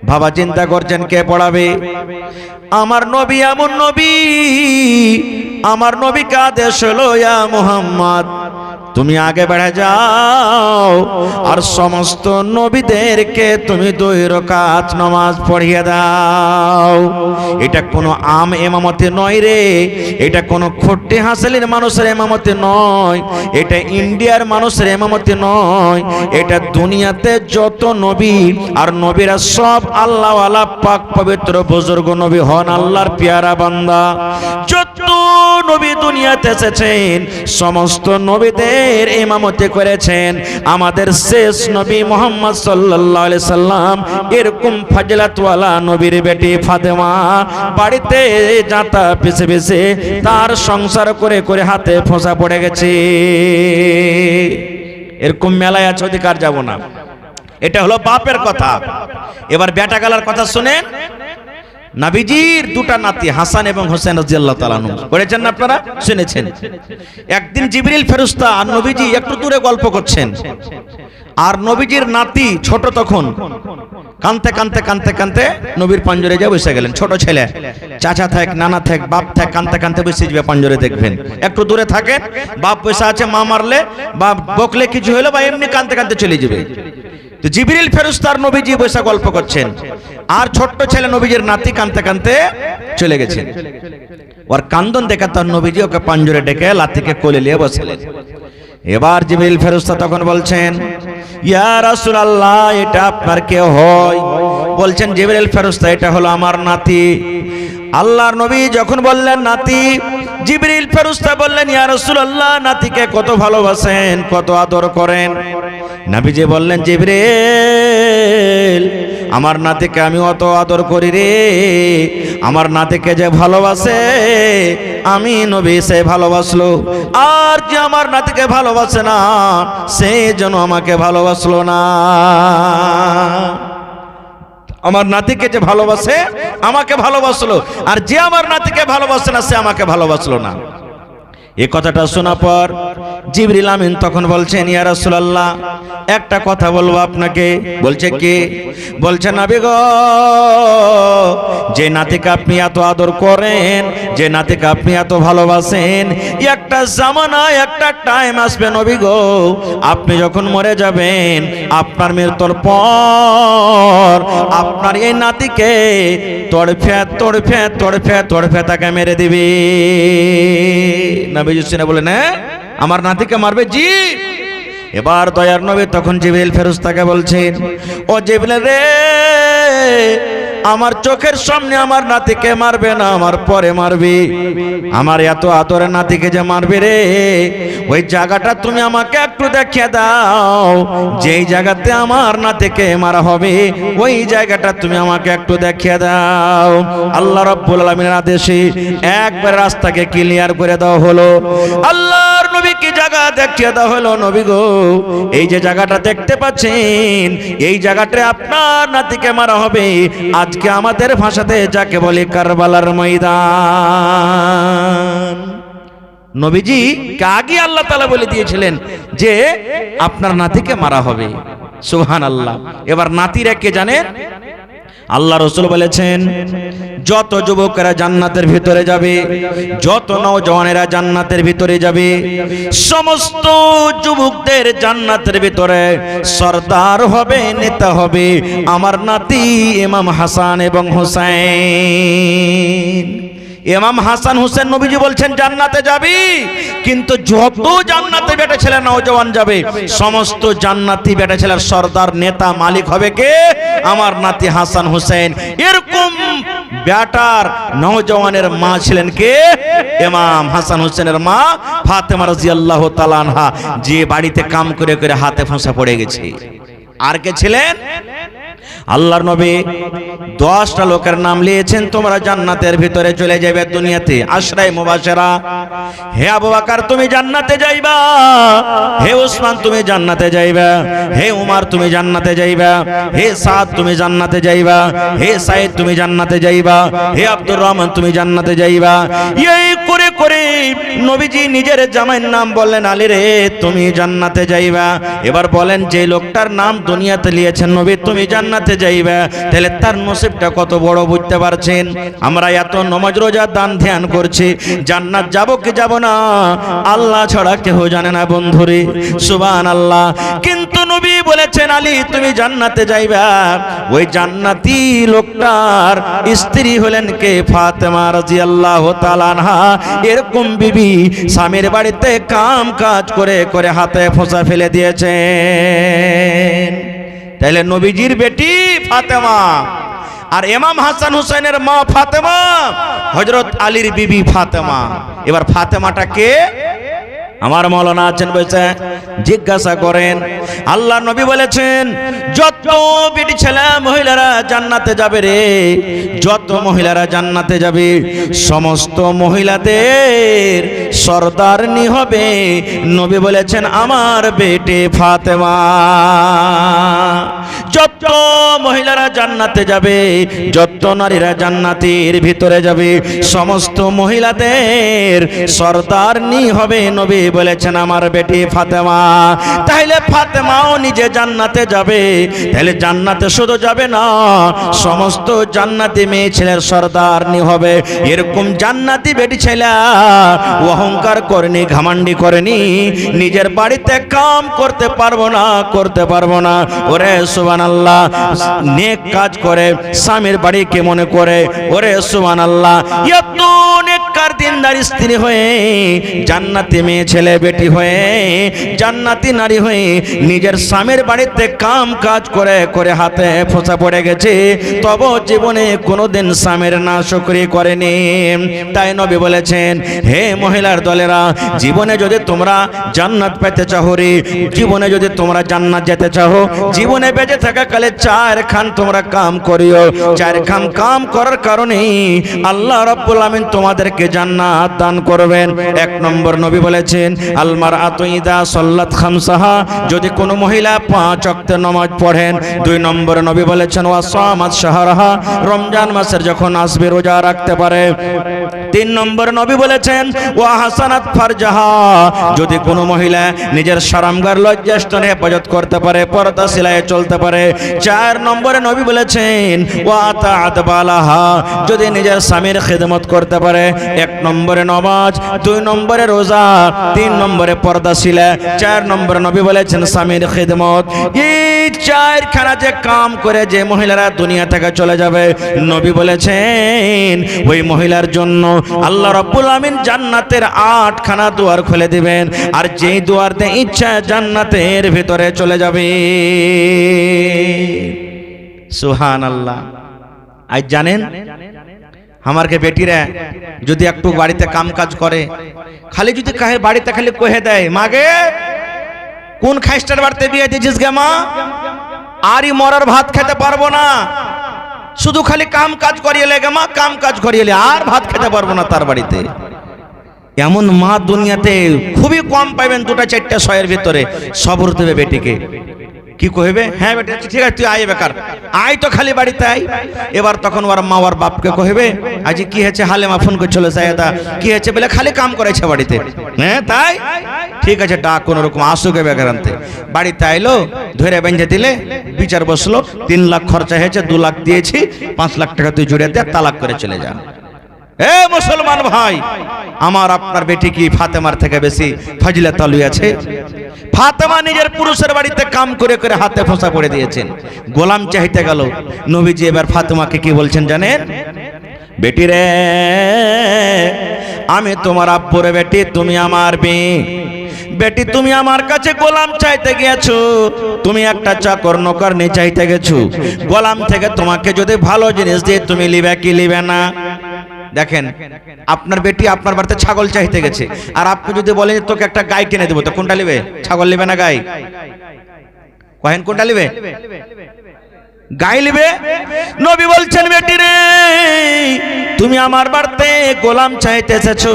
Speaker 2: বাবা চিন্তা করছেন কে পড়াবে? আমার নবী এমন নবী, আমার নবীকে আদেশ হলো ইয়া মুহাম্মদ তুমি আগে বেড়ে যাও আর সমস্ত নবীদেরকে তুমি 2 রাকাত নামাজ পড়িয়ে দাও। এটা কোনো আম ইমামতি নয় রে, এটা কোনো খট্টি হাসিলের মানুষের ইমামতি নয়, এটা ইন্ডিয়ার মানুষের ইমামতি নয়, এটা দুনিয়াতে যত নবী আর নবীরা সব আল্লাহওয়ালা পাক পবিত্র বুজুর্গ নবী হন, আল্লাহর পেয়ারা বান্দা। যত নবী দুনিয়াতে এসেছেন, সমস্ত নবীদের ইমামতি করেছেন আমাদের শেষ নবী মুহাম্মদ সাল্লাল্লাহু আলাইহি সাল্লাম। এরকম ফাজিলাতওয়ালা নবীর বেটি ফাতেমা বাড়িতে জাতা পিছে পিছে তার সংসার করে করে হাতে ফোঁসা পড়ে গেছে। এরকম মেলায় আছে, অধিকার যাব না। এটা হলো বাপের কথা। এবার বেটা গালার কথা শুনেন। নবীজির দুটা নাতি হাসান এবং হোসেন রাদিয়াল্লাহু তাআলা আনহু, পড়েছেন না আপনারা, শুনেছেন। একদিন জিবরিল ফেরেশতা আর নবীজি একটু দূরে গল্প করছেন, আর নবীজির নাতি ছোট তখন কানতে কানতে কানতে কানতে নবীর পাঞ্জরে যা বসে গেলেন। ছোট ছেলে, চাচা থাক নানা থাক বাপ থাক, কানতে কানতে বসে যাবে পাঞ্জরে। দেখবেন একটু দূরে থাকেন, বাপ বসে আছে, মা মারলে বা বকলে কিছু হলো বা এমনি কানতে কানতে চলে যাবে। তো জিবরিল ফেরেশতার নবীজি বসে গল্প করছেন, আর ছোট্ট ছেলে নবীজির নাতি কানতে কানতে চলে গেছেন। ওর কান্দন দেখে তার নবীজি ওকে পাঞ্জরে ডেকে লাতিকে কোলে নিয়ে বসলেন। এবার জিবরিল ফেরেশতা তখন বলছেন, ইয়া রাসূলুল্লাহ, এটা আপনার কে হয়? বলছেন জিবরিল ফেরেশতা, এটা হলো আমার নাতি। আল্লাহর নবী যখন বললেন নাতি, জিবরিল ফেরেশতা বললেন, ইয়া রাসূলুল্লাহ, নাতিকে কত ভালোবাসেন, কত আদর করেন? নবীজি বললেন, জিবরিল, আমার নাতিকে আমি অত আদর করি রে, আমার নাতিকে যে ভালোবাসে আমি নবী সে ভালোবাসলো, আর যে আমার নাতিকে ভালোবাসে না সে যেন আমাকে ভালোবাসলো না। আমার নাতিকে যে ভালোবাসে আমাকে ভালোবাসলো, আর যে আমার নাতিকে ভালোবাসে না সে আমাকে ভালোবাসলো না। এই কথাটা শোনা পর জিবরিল আমিন তখন বলছেন, ইয়া রাসূলুল্লাহ, একটা কথা বলবো আপনাকে। বলছে কি? বলছে, নবী গো, যে নাতিকে আপনি এত আদর করেন, যে নাতিকে আপনি এত ভালোবাসেন, একটা জামানা একটা টাইম আসবে নবী গো, আপনি যখন মরে যাবেন, আপনার মৃত্যুর পর আপনার এই নাতিকে তড়ফে তড়ফে তড়ফে তড়ফে তাকে মেরে দিবে। নবী শুনে বলেন, হ্যাঁ আমার নাতিকে মারবে? জি। এবার দয়ার নবী তখন জিবরিল ফেরেশতাকে বলছেন, ও জিবরিল রে, আমার চোখের সামনে আমার নাতিকে মারবে না, আমার পরে মারবে। আমার এত আদরের নাতিকে যে মারবে রে, ওই জায়গাটা তুমি আমাকে একটু দেখিয়ে দাও। যেই জায়গাতে আমার নাতিকে মারা হবে ওই জায়গাটা তুমি আমাকে একটু দেখিয়ে দাও। আল্লাহ রাব্বুল আলামিনের আদেশে একবার রাস্তাকে ক্লিয়ার করে দেওয়া হলো। আল্লাহর নবীকে জায়গা দেখিয়ে দেওয়া হলো, নবী গো, এই যে জায়গাটা দেখতে পাচ্ছেন, এই জায়গাটা আপনার নাতিকে মারা হবে। আজকে আমাদের ভাষাতে যাকে বলে কারবালার ময়দান। নবীজি আগে আল্লাহ তাআলা বলে দিয়েছিলেন যে আপনার নাতিকে মারা হবে। সুবহানাল্লাহ। এবার নাতিরা কে জানেন? আল্লাহ রাসূল বলেছেন, যত যুবকেরা জান্নাতের ভিতরে যাবে, যত নওজওয়ানেরা জান্নাতের ভিতরে যাবে, সমস্ত যুবকদের জান্নাতের ভিতরে সরদার হবে, নেতা হবে আমার নাতি ইমাম হাসান এবং হুসাইন। ইমাম হাসান হুসেন নবীজি বলছেন জান্নাতে যাবি, কিন্তু যত জান্নাতে বেটা ছেলে নওজওয়ান যাবে, সমস্ত জান্নাতি বেটা ছেলের সরদার নেতা মালিক হবে কে? আমার নাতি হাসান হুসেন। এরকম বেটার নওজওয়ানের মা ছিলেন কে? ইমাম হাসান হুসেনের মা ফাতেমা রাদিয়াল্লাহু তাআলা আনহা, যে বাড়িতে কাম করে করে হাতে ফোঁসা পড়ে গেছে। আর কে ছিলেন? আল্লাহর নবী 10টা লোকের নাম নিয়েছেন, তোমরা জান্নাতের ভিতরে চলে যাবে দুনিয়াতে। আশরায়ে মুবাশশারা, হে আবু বকর তুমি জান্নাতে যাইবা, হে ওসমান তুমি জান্নাতে যাইবা, হে উমর তুমি জান্নাতে যাইবা, হে সাদ তুমি জান্নাতে যাইবা, হে সাইদ তুমি জান্নাতে যাইবা, হে আব্দুর রহমান তুমি জান্নাতে যাইবা। এই করে করে নবীজি নিজের জামাইয়ের নাম বললেন, আলী রে তুমি জান্নাতে যাইবা। এবার বলেন, যে লোকটার নাম দুনিয়াতে নিয়েছেন নবী, তুমি জান্নাতে যাইবা, তাহলে তার নসিবটা কত বড় বুঝতে পারছেন? আমরা এত নামাজ রোজা দান ধ্যান করছি, জান্নাত যাব কি যাব না আল্লাহ ছাড়া কেউ জানে না বন্ধুরে। সুবহানাল্লাহ। কিন্তু নবী বলেছেন, আলী তুমি জান্নাতে যাইবা। ওই জান্নাতি লোকটার স্ত্রী হলেন কে? ফাতেমা রাদিয়াল্লাহু তাআলা আনহা। এরকম বিবি স্বামীর বাড়িতে কাম কাজ করে করে হাতে ফোঁসা ফেলে দিয়েছেন। তাহলে নবীজির বেটি ফাতেমা আর ইমাম হাসান হুসাইনের মা ফাতেমা হযরত আলীর বিবি ফাতেমা। এবার ফাতেমাটা কে? আমার মাওলানা আছেন বলছে জিজ্ঞাসা করেন। আল্লাহ নবী বলেছেন যত বেটি ছেলে মহিলারা জান্নাতে যাবে রে, যত মহিলারা জান্নাতে যাবে সমস্ত মহিলাদের সরদারনি হবে নবী বলেছেন আমার বেটি ফাতেমা। যত মহিলারা জান্নাতে যাবে, যত নারীরা জান্নাতের ভিতরে যাবে সমস্ত মহিলাদের সরদারনি হবে নবী বলেছেন আমার বেটি ফাতেমা। তাহলে ফাতেমাও নিজে জান্নাতে যাবে, তাহলে জান্নাতে শুধু যাবে না সমস্ত জান্নাতি মেয়ে ছেলের সরদারনি হবে। এরকম জান্নাতি বেটি ছেলে অহংকার করেনি, ঘামান্ডি করেনি, নিজের বাড়িতে কাম করতে পারবো না, করতে পারবো না। ওরে সুবহানাল্লাহ, নেক কাজ করে স্বামীর বাড়িকে মনে করে, ওরে সুবহানাল্লাহ, এত নেককার দিনদার স্ত্রী হয়ে জান্নাতি মেয়ে ছেলে বেটি হয়ে জান্নাতি নারী হয়ে নিজের স্বামীর বাড়িতে কাম কাজ করে করে হাতে ফোঁসা পড়ে গেছে, তবে জীবনে কোনোদিন স্বামীর নাশকরি করেনি। তাই নবী বলেছেন হে মহিলার দলেরা, জীবনে যদি তোমরা জান্নাত পেতে চাও রে, জীবনে যদি তোমরা জান্নাত যেতে চাও, জীবনে বেঁচে থাকা কালে 4 খান তোমরা কাম করিও। 4 খান কাম করার কারণে আল্লাহ রাব্বুল আমিন তোমাদেরকে জান্নাত দান করবেন। 1 নম্বর নবী বলেছেন আল মারআতু ইযা সাল্লাত খামসাহা, যদি কোনো মহিলা 5 ওয়াক্ত নামাজ পড়েন। 2 নম্বর নবী বলেছেন ওয়া সামাত শাহরাহা, রমজান মাসের যখন আসবে রোজা রাখতে পারে। 3 নম্বর নবী বলেছেন ওয়া হাসানাত ফারজাহা, যদি কোনো মহিলা নিজের শরমগার লজ্জাস্থানে হেফাজত করতে পারে, পর্দা সিলায়ে চলতে পারে। 4 নম্বরে নবী বলেছেন ওয়া তাআত বালাহা, যদি নিজের স্বামীর খিদমত করতে পারে। 1 নম্বরে নামাজ, 2 নম্বরে রোজা, 3 নম্বরে পর্দা সিলা, 4 নম্বরে নবী বলেছেন স্বামীর খিদমত। এই 4 খানা যে কাম করে যে মহিলারা দুনিয়া থেকে চলে যাবে, নবী বলেছেন ওই মহিলার জন্য আল্লাহ রাব্বুল আমিন জান্নাতের 8 খানা দুয়ার খুলে দিবেন, আর যেই দুয়ার দিয়ে ইচ্ছা জান্নাতের ভিতরে চলে যাবে। সুবহানাল্লাহ। আজ জানেন আমারকে বেটিরা যদি একটু বাড়িতে কাম কাজ করে, খালি যদি কাহে বাড়িতে খালি কহে দেয় মাগে কোন খাইস্টার বাড়িতে বিয়ে দিয়েছিস গে মা, আরই মরার ভাত খেতে পারবো না, শুধু খালি কাম কাজ করিয়ে লেগে মা, কাম কাজ করিয়ে লে, আর ভাত খেতে পারবো না তার বাড়িতে। এমন মা দুনিয়াতে খুবই কম পাইবেন, 2-4টা শয়ের ভিতরে। সবর দেবে বেটিকে, কি কইবে হ্যাঁ বেটা ঠিক আছে তুই আয়, বেকার আয় তো খালি বাড়িতে আয়। এবার তখন ওর মা ওর বাপকে কইবে আজ কি হয়েছে, হালেমা ফোন করে চলে সাইদা কি হয়েছে বলে খালি কাম করেছে বাড়িতে। হ্যাঁ তাই ঠিক আছে, ডাক কোন রকম আসুকে বেকার আনতে। বাড়িতে আইলো, ধরে বেঁধে দিলে, বিচার বসলো, 3 লাখ খরচা হয়েছে, 2 লাখ দিয়েছি, 5 লাখ টাকা তুই জুড়ে দে, তালাক করে চলে যা। এ মুসলমান ভাই, আমার আপনার বেটি কি ফাতেমার থেকে বেশি ফজিলত আলী আছে? ফাতেমা নিজের পুরুষের বাড়িতে কাম করে করে হাতে ফোঁসা পড়ে দিয়েছেন, গোলাম চাইতে গেল। নবীজি এবার ফাতেমাকে কি বলছেন জানেন? বেটি রে, আমি তোমার আব্বুর বেটি, তুমি আমার মেয়ে। বেটি তুমি আমার কাছে গোলাম চাইতে গিয়েছো, তুমি একটা চাকর নৌকরনি চাইতে গেছো। গোলাম থেকে তোমাকে যদি ভালো জিনিস দিয়ে তুমি লিবে কি লিবে না? দেখেন আপনার বেটি আপনার বাড়িতে ছাগল চাইতে গেছে, আর আপনি যদি বলেন তোকে একটা গাই কিনে দেবো, তো কোনটা লিবে? ছাগল লিবে না গাই? কহেন কোনটা লিবে? গাই লিবে। নবী বলছেন বেটি রে, তুমি আমার বাড়িতে গোলাম চাইতে এসেছো,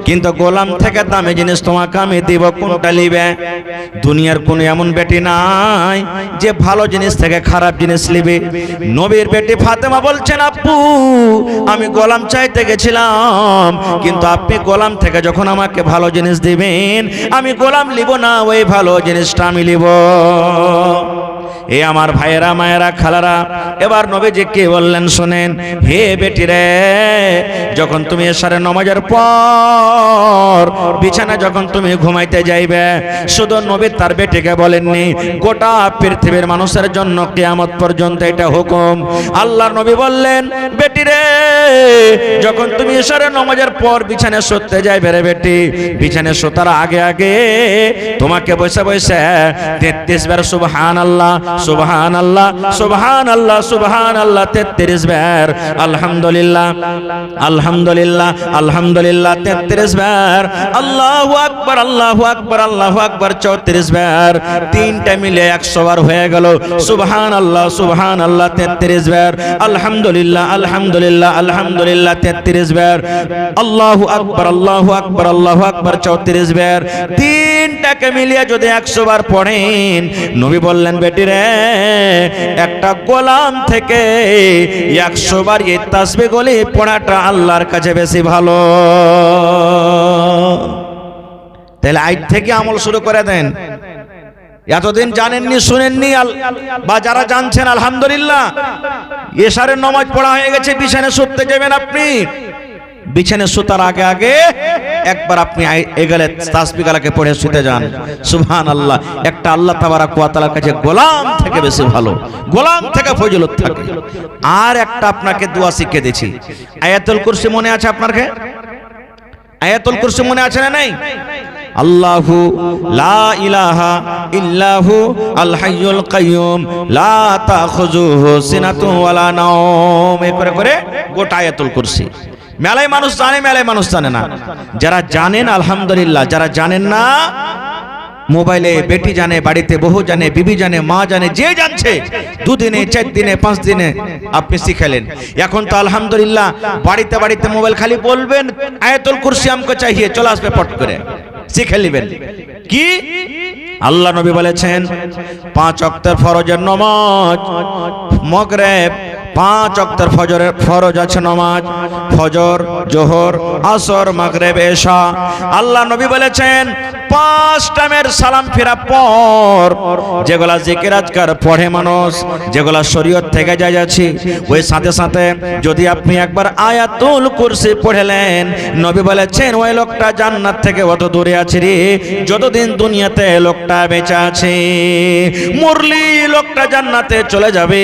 Speaker 2: কিন্তু গোলাম থেকে দামি জিনিস তোমাকে আমি দিব, কোনটা লিবে? দুনিয়ার কোন এমন বেটি নাই যে ভালো জিনিস থেকে খারাপ জিনিস লিবে। নবীর বেটি ফাতেমা বলছেন আব্বু আমি গোলাম চাইতে গেছিলাম, কিন্তু আপনি গোলাম থেকে যখন আমাকে ভালো জিনিস দিবেন, আমি গোলাম লিব না, ওই ভালো জিনিসটা আমি লিব। এ আমার ভাইয়েরা মায়েরা খালারা, এবার নবীজি কি বললেন শুনেন। হে বেটি রে, যখন তুমি এশারে নামাজের পর বিছানা যখন তুমি ঘুমাইতে যাইবে, শুধু নবী তার বেটিকে বলেননি, গোটা পৃথিবীর মানুষের জন্য কিয়ামত পর্যন্ত এটা হুকুম। আল্লাহর নবী বললেন বেটি রে, যখন তুমি এশারে নামাজের পর বিছানে শুতে যাইবে রে বেটি, বিছানে শোতার আগে আগে তোমাকে বসে বসে 33 বার সুবহানাল্লাহ সুবহানাল্লাহ সুবহানাল্লাহ সুবহানাল্লাহ 33 বার, আলহামদুলিল্লাহ আলহামদুলিল্লাহ আলহামদুলিল্লাহ 33 বার, আল্লাহু আকবার আল্লাহু আকবার আল্লাহু আকবার 34 বার, তিনটা মিলে 100 বার হয়ে গেল। সুবহানাল্লাহ সুবহানাল্লাহ 33 বার, আলহামদুলিল্লাহ আলহামদুলিল্লাহ আলহামদুলিল্লাহ 33 বার, আল্লাহু আকবার আল্লাহু আকবার আল্লাহু আকবার 34 বার। তিনটাকে মিলিয়ে যদি 100 বার পড়েন, নবী বললেন বেটি রে, একটা গোলাম থেকে 100 বার এই তাসবিহ গুলি পড়াটা আল্লাহর কাছে বেশি ভালো। তাহলে আজ থেকে আমল শুরু করে দেন। এতদিন জানেননি শুনেননি, বা যারা জানছেন আলহামদুলিল্লাহ, এশারের নামাজ পড়া হয়ে গেছে, বিছানে শুতে যাবেন আপনি, বিছানে শুতার আগে আগে একবার আপনি এগেলে তাসবিহ গালাকে পড়ে শুতে যান। সুবহানাল্লাহ, একটা আল্লাহ তাবারাক ওয়া তাআলার কাছে গোলাম থেকে বেশি ভালো, গোলাম থেকে ফজিলত থাকে। আর একটা আপনাকে দোয়া শিখিয়ে দিয়েছি, আয়াতুল কুরসি মনে আছে আপনার? আয়াতুল কুরসি মনে আছে না নাই? আল্লাহু লা ইলাহা ইল্লাহু আল হাইয়ুল কাইয়ুম লা তাখুযুহু সিনাতুন ওয়ালা নাওম, এই করে করে গোটা আয়াতুল কুরসি। মেলায় মানুষ জানে, মেলায় মানুষ জানে না। যারা জানেন আলহামদুলিল্লাহ, যারা জানেন না মোবাইলে বেটি জানে, বাড়িতে বহু জানে, বিবি জানে, মা জানে, যে জানছে 2 দিনে 4 দিনে 5 দিনে আপনি শিখালেন। এখন তো আলহামদুলিল্লাহ বাড়িতে বাড়িতে মোবাইল, খালি বলবেন আয়াতুল কুরসি আমকো চাহিয়ে, চলে আসবে পট করে, শিখে নেবেন। কি আল্লাহ নবী বলেছেন 5 ওয়াক্তের ফরজের নামাজ, মাগরিব 5 ওয়াক্তের ফরজ আছে নামাজ, ফজর, জোহর, আসর, মাগরিব, এশা। আল্লাহ নবী বলেছেন 5 টাইমের সালাম ফেরা পর যেগুলা জিকির আজকার পড়ে মানুষ, যেগুলা শরীয়ত থেকে যায় যাচ্ছে, ওই সাথে সাথে যদি আপনি একবার আয়াতুল কুরসি পড়লেন, নবী বলেছেন ওই লোকটা জান্নাত থেকে অত দূরে আছে রে, যতদিন দুনিয়াতে লোকটা বেঁচে আছে। মরলি লোকটা জান্নাতে চলে যাবে,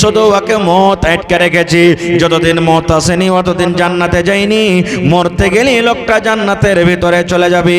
Speaker 2: শুধু ওকে মত আটকে রেখেছি, যতদিন মত আসেনি অতদিন জান্নাতে যায়নি। মরতে গেলে লোকটা জান্নাতের ভিতরে চলে যাবে।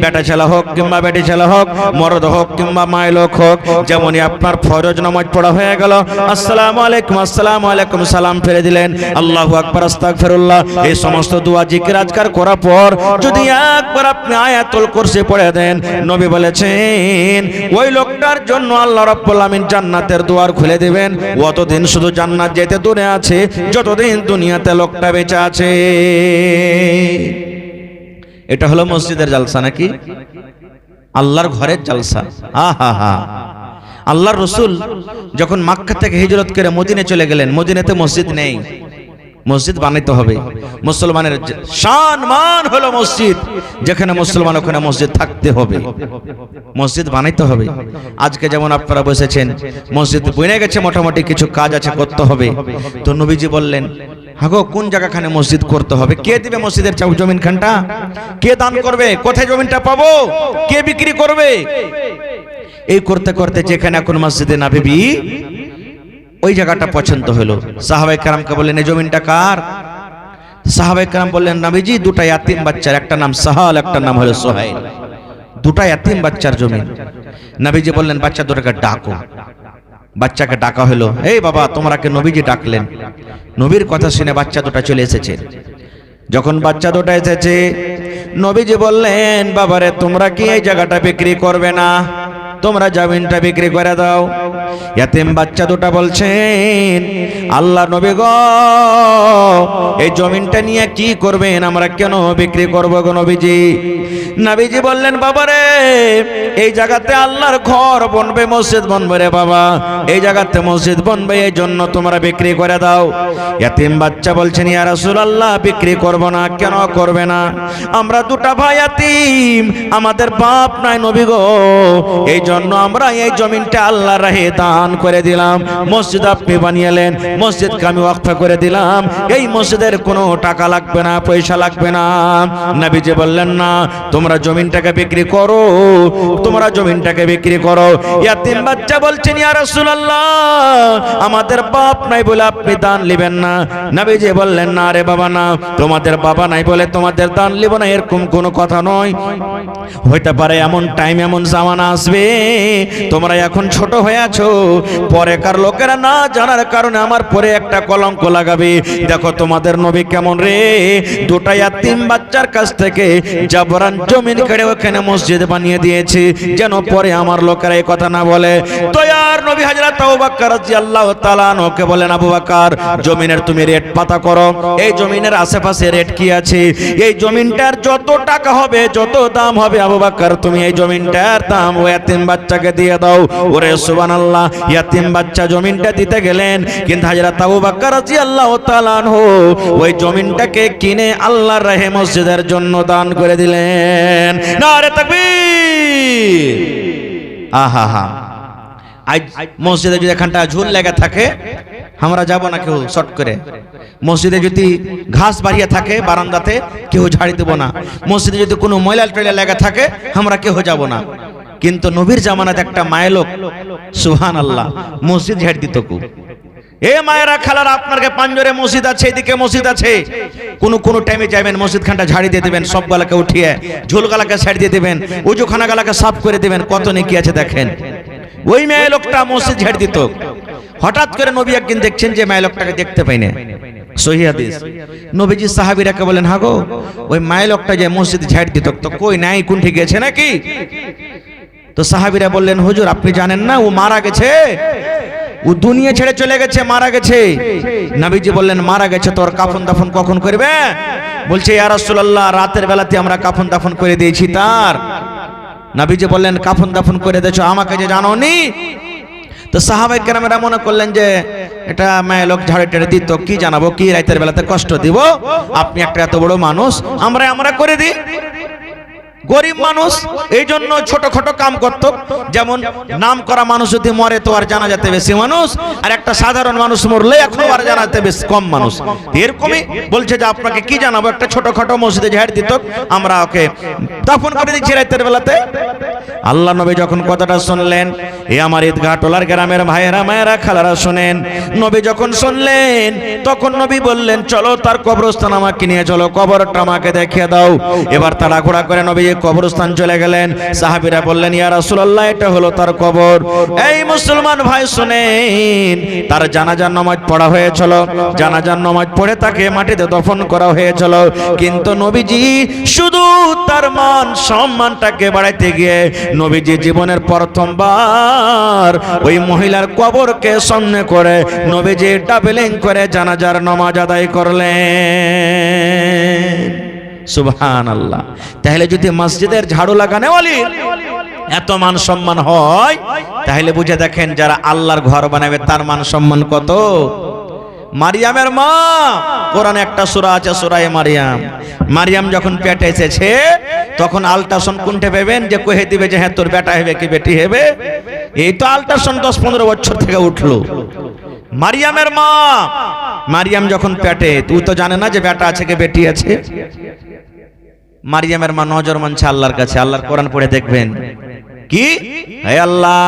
Speaker 2: বেটা ছেলে হোক কিংবা বেটি ছেলে হোক, মরদ হোক কিংবা মাই লোক হোক, যেমনই আপনার ফরজ নামাজ পড়া হয়ে গেল, আসসালামু আলাইকুম আসসালামু আলাইকুম সালাম ফিরে দিলেন, আল্লাহু আকবার আস্তাগফিরুল্লাহ, এই সমস্ত দোয়া জিকির আজকার করার পর যদি একবার আপনি আয়াতুল কুরসি পড়ে দেন, নবী বলেছেন ওই লোকটার জন্য আল্লাহ রাব্বুল আমিন জান্নাতের দুয়ার খুলে দিবেন। অতদিন শুধু জান্নাত যেতে দূরে আছে, যতদিন দুনিয়াতে লোকটা বেঁচে আছে। এটা হলো মসজিদের জালসা নাকি? আল্লাহর ঘরের জালসা। আহা, আল্লাহর রাসূল যখন মক্কা থেকে হিজরত করে মদিনায় চলে গেলেন, মদিনাতে মসজিদ নেই, মসজিদ বানাইতে হবে। মুসলমানের শান মান হলো মসজিদ, যেখানে মুসলমান ওখানে মসজিদ থাকতে হবে, মসজিদ বানাইতে হবে। আজকে যেমন আপনারা বসেছেন, মসজিদ বনে গেছে, মোটামুটি কিছু কাজ আছে করতে হবে। তো নবীজি বললেন হাগো কোন জায়গাখানে মসজিদ করতে হবে, কে দিবে মসজিদের জমিন খানটা, কে দান করবে, কোথায় জমিনটা পাবো, কে বিক্রি করবে। এই করতে করতে যেখানে এখন মসজিদে নববী, ওই জায়গাটা পছন্দ হলো। সাহাবায়ে কেরামকে বললেন এই জমিনটা কার? সাহাবায়ে কেরাম বললেন নবীজি 2টা ইয়াতিম বাচ্চার, একটা নাম সাহাল, একটা নাম হলো সোহাইল, 2টা ইয়াতিম বাচ্চার জমিন। নবীজি বললেন বাচ্চা দুটোকে ডাকো। বাচ্চাকে ডাকা হলো, এই বাবা তোমরাকে নবীজি ডাকলেন। নবীর কথা শুনে বাচ্চা দুটো চলে এসেছে। যখন বাচ্চা দুটো এসেছে, নবীজি বললেন বাবারে তোমরা কি এই জায়গাটা বিক্রি করবে না, তোমরা জমিনটা বিক্রি করে দাও। ইয়াতিম বাচ্চা দুটো বলছেন আল্লাহ নবী গো, এই জমিনটা নিয়ে কি করবেন, আমরা কেন বিক্রি করবো গো নবীজি? নবীজি বললেন বাবারে এই জায়গাতে আল্লাহর ঘর বনবে, মসজিদ বনবে রে বাবা, এই জায়গাতে মসজিদ বনবে, এই জন্য তোমরা বিক্রি করে দাও। ইয়াতিম বাচ্চা বলছেন ইয়া রাসূলুল্লাহ বিক্রি করব না। কেন করবে না? আমরা 2টা ভাই ইয়াতিম, আমাদের বাপ নাই নবী গো, এই জন্য আমরা এই জমিনটা আল্লাহর রাহে দান করে দিলাম। মসজিদ আপনি বানিয়েলেন, মসজিদকে আমি ওয়াকফ করে দিলাম, এই মসজিদের কোনো টাকা লাগবে না, পয়সা লাগবে না। নবীজি বললেন না, তোমরা জমিনটাকে বিক্রি করো, তোমরা জমিনটাকে বিক্রি করো। ইয়াতিম বাচ্চা বলছেন ইয়া রাসূলুল্লাহ আমাদের বাপ নাই বলে আপনি দান নেবেন না। নবীজি বললেন না রে বাবা না, তোমাদের বাবা নাই বলে তোমাদের দান নেব না, এরকম কোনো কথা নয়। হইতে পারে এমন টাইম এমন জামানা আসবে তোমরা এখন ছোট হয়ে আছো, পরেকার লোকেরা না জানার কারণে আমার পরে একটা কলঙ্ক লাগাবে। দেখো তোমাদের নবী কেমন রে, দুটা ইয়াতীম বাচ্চার কাছ থেকে জাবরান জমিন কেড়ে ওখানে মসজিদ বানিয়ে দিয়েছে, যেন পরে আমার লোকেরা এই কথা না বলে। তো আর নবী হযরত আবু বকর রাদিয়াল্লাহু তাআলা আনহুকে বলেন, আবু বকর জমিনের তুমি রেট পাতা করো, এই জমিনের আশেপাশে রেট কি আছে, এই জমিনটার যত টাকা হবে, যত দাম হবে, আবু বকর তুমি এই জমিনটার দাম ওই ইয়াতীম বাচ্চাকে দিয়ে দাও। ওরে সুবহানাল্লাহ, ইয়াতীম বাচ্চা জমিনটা দিতে গেলেন, কিন্তু হযরত আবু বকর রাদিয়াল্লাহু তাআলা আনহু ওই জমিনটাকে কিনে আল্লাহর রাহে মসজিদের জন্য দান করে দিলেন। নারে তাকবীর। আহা হা, আজ মসজিদে যদি এখানটা ঝুল লেগে থাকে আমরা যাব না কেউ শর্ট করে। মসজিদে যদি ঘাস বাড়িয়ে থাকে বারান্দাতে কেউ ঝাড়ি দেব না। মসজিদে যদি কোনো ময়লা টয়লা লেগে থাকে আমরা কেউ যাব না। কিন্তু নবীর জামানাতে একটা মায়ের লোক সুবহানাল্লাহ মসজিদ ঝাড় দিত। এ মায়েরা খালারা, আপনার পাঞ্জরে মসজিদ আছে, এদিকে মসজিদ আছে, কোন টাইমে যাবেন মসজিদ খানটা ঝাড়ি দিয়ে দেবেন, সব গালাকে উঠিয়ে ঝুল গালাকে সাইড দিয়ে দেবেন, উজুখানা গালাকে সাফ করে দেবেন, কত নেকি আছে দেখেন। ওই মেয়ে লোকটা মসজিদ ঝাড় দিত। হঠাৎ করে নবী একদিন দেখছেন যে মেয়ে লোকটাকে দেখতে পাই না, সহিহ হাদিস। নবীজি সাহাবীরাকে বলেন, হ্যাঁ গো ওই মেয়ে লোকটা যে মসজিদ ঝাড় দিত তো কই নাই, কোনটি গেছে নাকি? তো সাহাবীরা বললেন, হুজুর আপনি জানেন না ও মারা গেছে, ও দুনিয়া ছেড়ে চলে গেছে, মারা গেছে। নবীজি বললেন, মারা গেছে তোর কাফন দাফন কখন করবে? বলছে, ইয়া রাসূলুল্লাহ রাতের বেলাতে আমরা কাফন দাফন করে দিয়েছি তার। নবীজি বললেন, কাফন দাফন করে দিয়েছো, আমাকে যে জানোনি? তো সাহাবায়ে কেরামেরা মনে করলেন যে এটা মেয়ে লোক ঝাড়ে টেড়ে দিত, কি জানাবো, কি রাতের বেলাতে কষ্ট দিব, আপনি একটা এত বড় মানুষ, আমরা করে দিই। গরিব মানুষ এই জন্য ছোটখাটো কাম করত। যেমন নাম করা মানুষ যদি মরে তো আর জানাজাতে বেশি মানুষ, আর একটা সাধারণ মানুষ মরলে এখন আর জানাতে বেশ কম মানুষ। এরকমই বলছে যে আপনাকে কি জানাবো, একটা ছোটখাটো মসজিদে ঝাড় দিত, আমরা ওকে দাফন করে দিচ্ছি রাতের বেলাতে। আল্লাহ নবী যখন কথাটা শুনলেন, এ আমার ঈদগাহ টোলার গ্রামের ভাইয়েরা মায়েরা খালারা শুনেন, নবী যখন শুনলেন তখন নবী বললেন, চলো তার কবরস্থান আমাকে নিয়ে চলো, কবরটা আমাকে দেখিয়ে দাও। এবার তাড়াহুড়া করে নবী কবরস্থান চলে গেলেন। সাহাবীরা বললেন, ইয়া রাসূলুল্লাহ এটা হলো তার কবর। এই মুসলমান ভাই শুনেন, তার জানাজার নামাজ পড়া হয়েছিল, জানাজার নামাজ পড়ে তাকে মাটিতে দফন করা হয়েছিল, কিন্তু নবীজি শুধু তার মান সম্মানটাকে বাড়াইতে গিয়ে নবীজি জীবনের প্রথমবার ওই মহিলার কবরকে সামনে করে নবীজি ডাবলিং করে জানাজার নামাজ আদায় করলেন। সুবহানাল্লাহ। তাহলে যদি মসজিদের ঝাড়ু লাগানো ওয়ালি এত মান সম্মান হয়, তাহলে বুঝে দেখেন যারা আল্লাহর ঘর বানাবে তার মান সম্মান কত। মারিয়ামের মা, কোরআনে একটা সূরা আছে সূরা মারিয়াম। মারিয়াম যখন পেটে এসেছে তখন আল্ট্রাসাউন্ড কোনটা পাবেন যে কহে দিবে যে হ্যাঁ তোর বেটা হবে কি বেটি হবে। এই তো আল্ট্রাসাউন্ড 10-15 বছর থেকে উঠলো। মারিয়ামের মা, মারিয়াম যখন পেটে, তুই তো জানে না যে বেটা আছে কি বেটি আছে। মারিয়ামের মা নজর মানছে আল্লাহর কাছে। আল্লাহর কোরআন পড়ে দেখবেন কি, হে আল্লাহ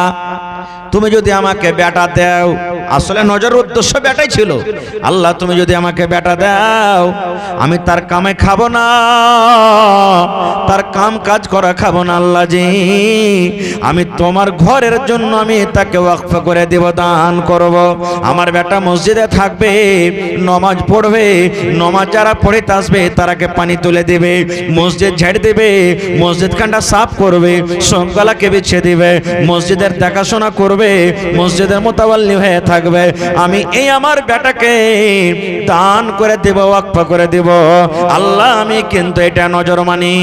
Speaker 2: তুমি যদি আমাকে বেটা দাও, আসলে নজরের উদ্দেশ্য বেটাই ছিল, আল্লাহ তুমি যদি আমাকে বেটা দাও আমি তার কামে খাবো না, তার কাম কাজ করা খাবো না আল্লাহ জি, আমি তোমার ঘরের জন্য আমি তাকে ওয়াকফ করে দেব, দান করব। আমার বেটা মসজিদে থাকবে, নামাজ পড়বে, নামাজ যারা পড়িতে আসবে তারাকে পানি তুলে দেবে, মসজিদ ঝাড় দেবে, মসজিদ খানটা সাফ করবে, সবগুলাকে বিছিয়ে দিবে, মসজিদের দেখাশোনা করবে, মসজিদের মোতাবাল্লি হয়ে থাকবে। আমি এই আমার বেটাকে দান করে দেব, ওয়াকফ করে দেব আল্লাহ, আমি কিন্তু এটা নজর মানি।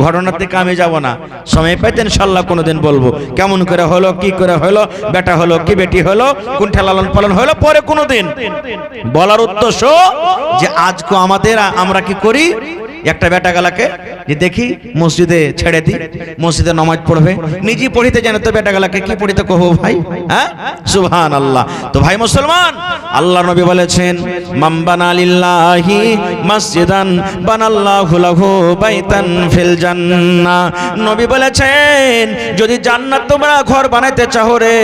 Speaker 2: ঘটনার দিকে আমি যাব না, সময় পাইতে ইনশাআল্লাহ কোনোদিন বলবো কেমন করে হলো, কি করে হলো, বেটা হলো কি বেটি হলো, কোনটা লালন পালন হলো, পরে কোনোদিন বলার উদ্দেশ্য যে আজকে আমাদের আমরা কি করি, একটা বেটা গালাকে যে দেখি মসজিদে ছেড়ে দিই, মসজিদে নামাজ পড়বে, নিজে পড়িতে জানে তো বেটা গালাকে কি পড়িতে কহো ভাই, হ্যাঁ সুবহানাল্লাহ। তো ভাই মুসলমান, আল্লাহ নবী বলেছেন, মান বানা লিল্লাহি মসজিদান বানাল্লাহু লাহু বাইতান ফিল জান্নাহ। নবী বলেছেন যদি জান্নাত তোমরা ঘর বানাইতে চাও রে,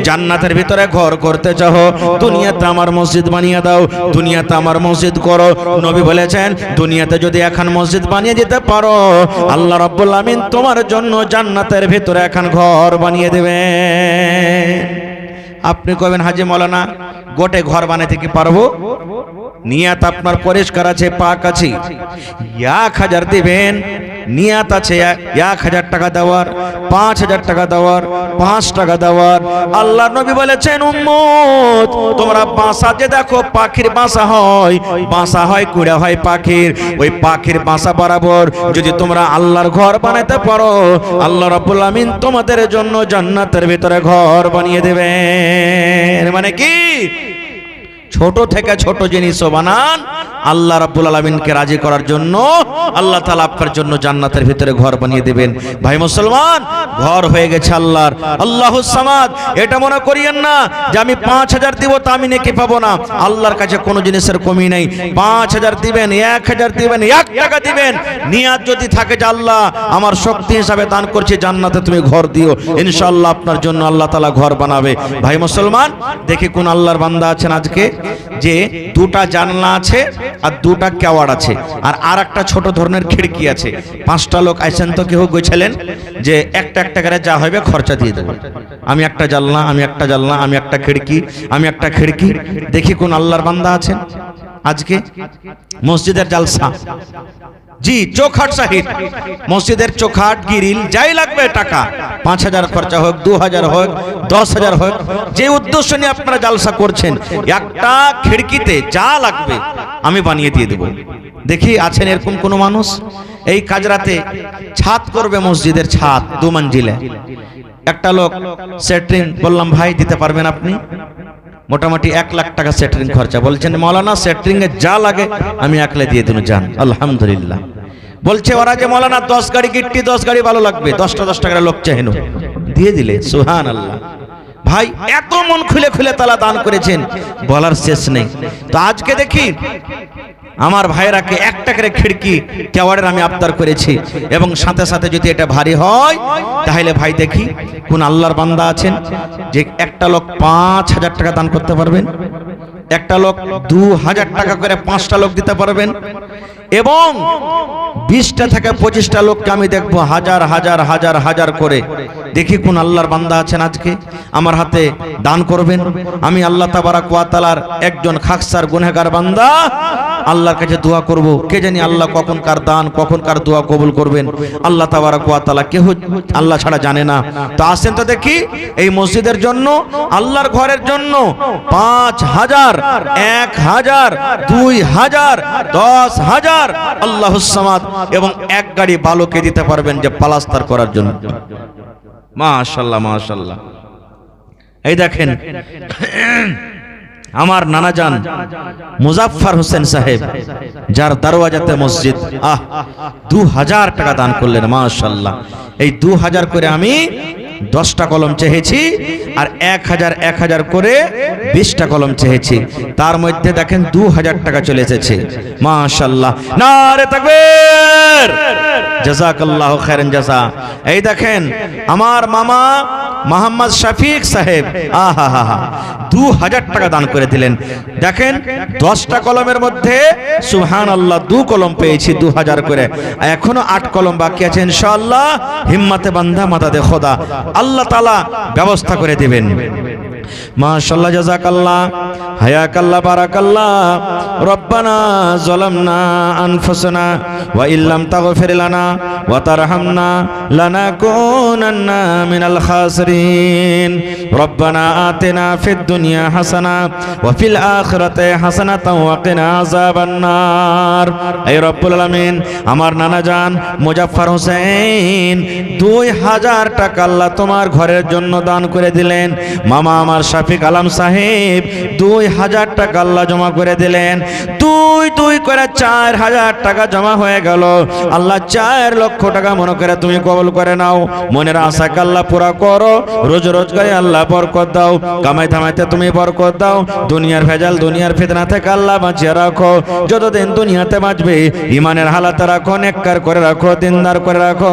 Speaker 2: জান্নাতের ভিতরে ঘর করতে চাও, দুনিয়াতে আমার মসজিদ বানিয়ে দাও, দুনিয়াতে আমার মসজিদ করো। নবী বলেছেন দুনিয়াতে যদি 1000 এখন মসজিদ বানিয়ে দিতে পারো, আল্লাহ রাব্বুল আমিন তোমার জন্য জান্নাতের ভিতরে এখন ঘর বানিয়ে দেবেন। আপনি কবেন হাজী মাওলানা গোটে ঘর বানাইতে কি পারবো? নিয়াত আপনার পরিষ্কার আছে, পাক আছে, 1000 দিবেন, নিয়াত আছে 1000 টাকা দেওয়ার, 5000 টাকা দেওয়ার, 5 টাকা দেওয়ার। আল্লাহ নবী বলেছেন উম্মত তোমরা বাসা যে দেখো পাখির বাসা হয় কুড়া হয় পাখির, ওই পাখির বাসা বরাবর যদি তোমরা আল্লাহর ঘর বানাতে পারো, আল্লাহ রাব্বুল আমিন তোমাদের জন্য জান্নাতের ভিতরে ঘর বানিয়ে দেবেন। মানে কি ছোট থেকে ছোট জিনিসও বানান, আল্লাহ রাব্বুল আলামিনকে রাজি করার জন্য আল্লাহ তাআলা আপনার জন্য জান্নাতের ভিতরে ঘর বানিয়ে দিবেন। ভাই মুসলমান, ঘর হয়ে গেছে আল্লাহর, আল্লাহুস সামাদ। এটা মনে করিয়েন না যে আমি 5000 দিব তা আমি নেকি পাবো না। আল্লাহর কাছে কোনো জিনিসের কমি নেই। 5000 দিবেন, 1000 দিবেন, 1 টাকা দিবেন, নিয়াত যদি থাকে যে আল্লাহ আমার শক্তি হিসাবে দান করছি, জান্নাতে তুমি ঘর দিও, ইনশাআল্লাহ আপনার জন্য আল্লাহ তাআলা ঘর বানাবে। ভাই মুসলমান, দেখি কোন আল্লাহর বান্দা আছেন আজকে যে দুটা জানলা আছে আর দুটা কেওয়াড় আছে আর একটা ছোট ধরনের খিড়কি আছে। 5টা লোক আইছেন তো কেউ গেছিলেন যে একটা একটা করে যা হবে খরচা দিয়ে দেবো, আমি একটা জানলা, আমি একটা জানলা, আমি একটা খিড়কি, আমি একটা খিড়কি। দেখি কোন আল্লাহর বান্দা আছেন আজকে মসজিদের জালসা, জি চৌখাট সাহিব, মসজিদের চৌখাট গিরিল যাই লাগবে টাকা, 5000 খরচা হোক, 2000 হোক, 10000 হোক, যে উদ্দেশ্য নিয়ে আপনারা জালসা করছেন, একটা খিড়কিতে যা লাগবে আমি বানিয়ে দিয়ে দেব। দেখি আছেন এরকম কোন মানুষ? এই কাজরাতে ছাদ করবে, মসজিদের ছাদ 2 মঞ্জিলে। একটা লোক সেটরিং বললাম ভাই দিতে পারবেন আপনি? মোটামুটি 1 লাখ টাকা সেটরিং খরচা। বলছেন মাওলানা সেটরিং এ যা লাগে আমি একলা দিয়ে দেব, যান। আলহামদুলিল্লাহ। বলছে ওরা যে মাওলানা 10 গাড়ি গিট্টি, 10 গাড়ি ভালো লাগবে, 10টা 10 টাকা লোক চাহেন, দিয়ে দিলে সুবহানাল্লাহ। ভাই এত মন খুলে খুলে তালা দান করেছেন বলার শেষ নেই। তো আজকে দেখি আমার ভাইরাকে 1 টাকার খিড়কি কেওয়াড়ের আমি আবদার করেছি, এবং সাথে সাথে যদি এটা ভারী হয় তাহলে ভাই দেখি কোন আল্লাহর বান্দা আছেন যে একটা লোক 5000 টাকা দান করতে পারবেন, একটা লোক 2000 টাকা করে 5টা লোক দিতে পারবেন, এবং 20টা থেকে 25টা লোককে আমি দেখবো হাজার হাজার হাজার হাজার করে। দেখি কোন আল্লাহর বান্দা আছেন আজকে আমার হাতে দান করবেন। আমি আল্লাহ তাবারাক ওয়া তাআলার একজন খাকসার গুনাহগার বান্দা, আল্লাহর কাছে দোয়া করব, কে জানি আল্লাহ কখন কার দান কখন কার দোয়া কবুল করবেন, আল্লাহ তাবারাক ওয়া তাআলা কেউ আল্লাহ ছাড়া জানে না। তো আসেন তো দেখি এই মসজিদের জন্য, আল্লাহর ঘরের জন্য 5000, 1000, 2000, 10000 আল্লাহুস সামাদ, এবং 1 গাড়ি বালুকে দিতে পারবেন যে প্লাস্টার করার জন্য। মাশাআল্লাহ মাশাআল্লাহ। এই দেখেন আমার নানাজান মুজাফফর হোসেন সাহেব, যার দরওয়াজাতে মসজিদ, 2000 টাকা দান করলেন। মাশাআল্লাহ। এই 2000 করে আমি 10টা কলম চেয়েছি, আর 1000 করে 20টা কলম চেয়েছি, তার মধ্যে দেখেন 2000 টাকা চলে এসেছে। মাশাআল্লাহ, নারে তাকবীর, জাযাকাল্লাহু খাইরান জাযা। এই দেখেন আমার মামা মোহাম্মদ শফিক সাহেব, 2000 টাকা দান করে দিলেন। দেখেন 10টা কলমের মধ্যে সুবহানাল্লাহ 2 কলম পেয়েছি 2000 করে, এখনো 8 কলম বাকি আছে। ইনশাআল্লাহ হিম্মতে বান্দা মাদাদে খোদা, আল্লাহ তাআলা ব্যবস্থা করে দিবেন। মাশাআল্লাহ, জাযাকাল্লাহ, হায়াকাল্লাহ, বারাকাল্লাহ। রব্বানা যালামনা আনফুসানা ওয়া ইল্লাম তাগফির লানা ওয়া তারহামনা লানাকুনান্না মিনাল খাসিরিন। রব্বানা আতিনা ফিদ দুনিয়া হাসানা ওয়া ফিল আখিরাতি হাসানাতাও ওয়া কিনা আযাবান নার। হে রব্বুল আলামিন, আমার নানাজান মুজাফফর হোসেন 2000 টাকা আল্লাহ তোমার ঘরের জন্য দান করে দিলেন। মামা আমার শফিক আলম সাহেব 2000 টাকা আল্লাহ জমা করে দিলেন। 2 করে 4000 টাকা জমা হয়ে গেল। আল্লাহ 4 লক্ষ টাকা মনে করে তুমি কবুল করে নাও। মনের আশাকে আল্লাহ পুরা করো, রোজ রোজগারে আল্লাহ আল্লাহ বরকত দাও, কামাই ধামাইতে তুমি বরকত দাও, দুনিয়ার ভেজাল দুনিয়ার ফিতনা থেকে আল্লাহ বাঁচিয়ে রাখো, যতদিন দুনিয়াতে বাঁচবে ইমানের হালাতে রাখো, নেককার করে রাখো, দিনদার করে রাখো।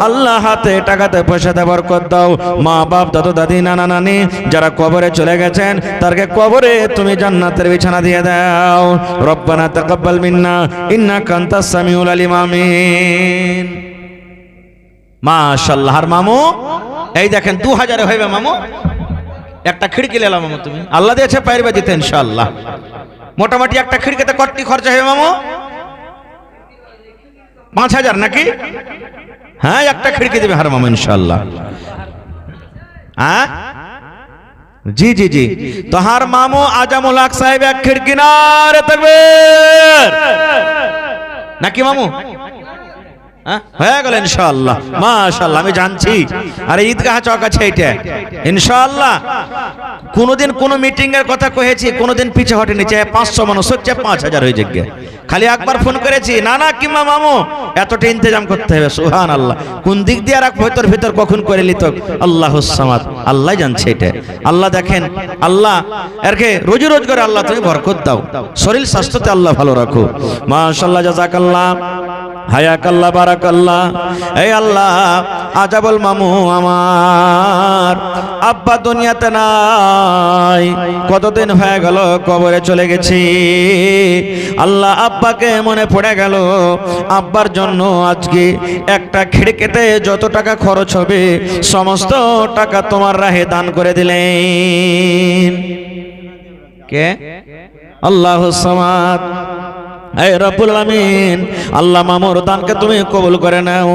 Speaker 2: আল্লাহ হাতে টাকাতে পয়সাতে বরকত দাও। মা বাপ দাদু দাদি নানা নানি যারা কবরে চলে গেছেন তারকে কবরে তুমি জান্নাতের বিছানা দিয়ে দাও। রব্বানা তাকাব্বাল মিন্না ইন্নাকা আনতাস সামিউল আলিম। আমিন। মাশাআল্লাহ। আর মামু এই দেখেন 2000 হইবে মামু, একটা খিড়কি লেলা মামু, তুমি আল্লাহ দিয়েছে পাইরবা দিতে ইনশাআল্লাহ। মোটামুটি একটা খিড়কিতে কতটি খরচা হবে মামু? 5000 নাকি? হ্যাঁ, একটা খিড়কি দেবে হার মামু ইনশাআল্লাহ। হ্যাঁ জি জি জি। তো হার মামু আজামুল হক সাহেব এক খিড়কি নারে তাকবীর নাকি মামু? হয়ে গেল ইনশাআল্লাহ। মাশাআল্লাহ। আমি জানছি আরে ঈদগাহ চক আছে এইটা ইনশাআল্লাহ। কোনদিন কোন মিটিং এর কথা কহেছি, কোনদিন পিছে হটেনি, চাই 500 মানুষ হোক, চাই 5000 হয়ে যাক। খালি একবার ফোন করেছি, না না কিমা মামু এতটা ইন্তজাম করতে হবে। সুবহানাল্লাহ। কোন দিক দিয়ে রাখ ভিতর ভিতর কখন করে লিত আল্লাহুস সামাদ, আল্লাহ জানছে এটা। আল্লাহ দেখেন, আল্লাহ এরকে রোজি রোজগারে আল্লাহ তুমি বরকত দাও, শরীর স্বাস্থ্যতে আল্লাহ ভালো রাখো। মাশাআল্লাহ, জাযাকাল্লাহ, হায়াকাল্লাহ, বারাকাল্লাহ। এই আল্লাহ আজাবুল মামু আমার আব্বা দুনিয়াতে নাই, কতদিন হয়ে গেল কবরে চলে গেছি। আল্লাহ আব্বাকে মনে পড়ে গেল, আব্বার জন্য আজকে একটা খিড়কিতে যত টাকা খরচ হবে সমস্ত টাকা তোমার রাহে দান করে দিলেন। কে? আল্লাহুস সামাদ। এই রব্বুল আলামিন, আল্লাহ মামুর দানকে তুমি কবুল করে নাও।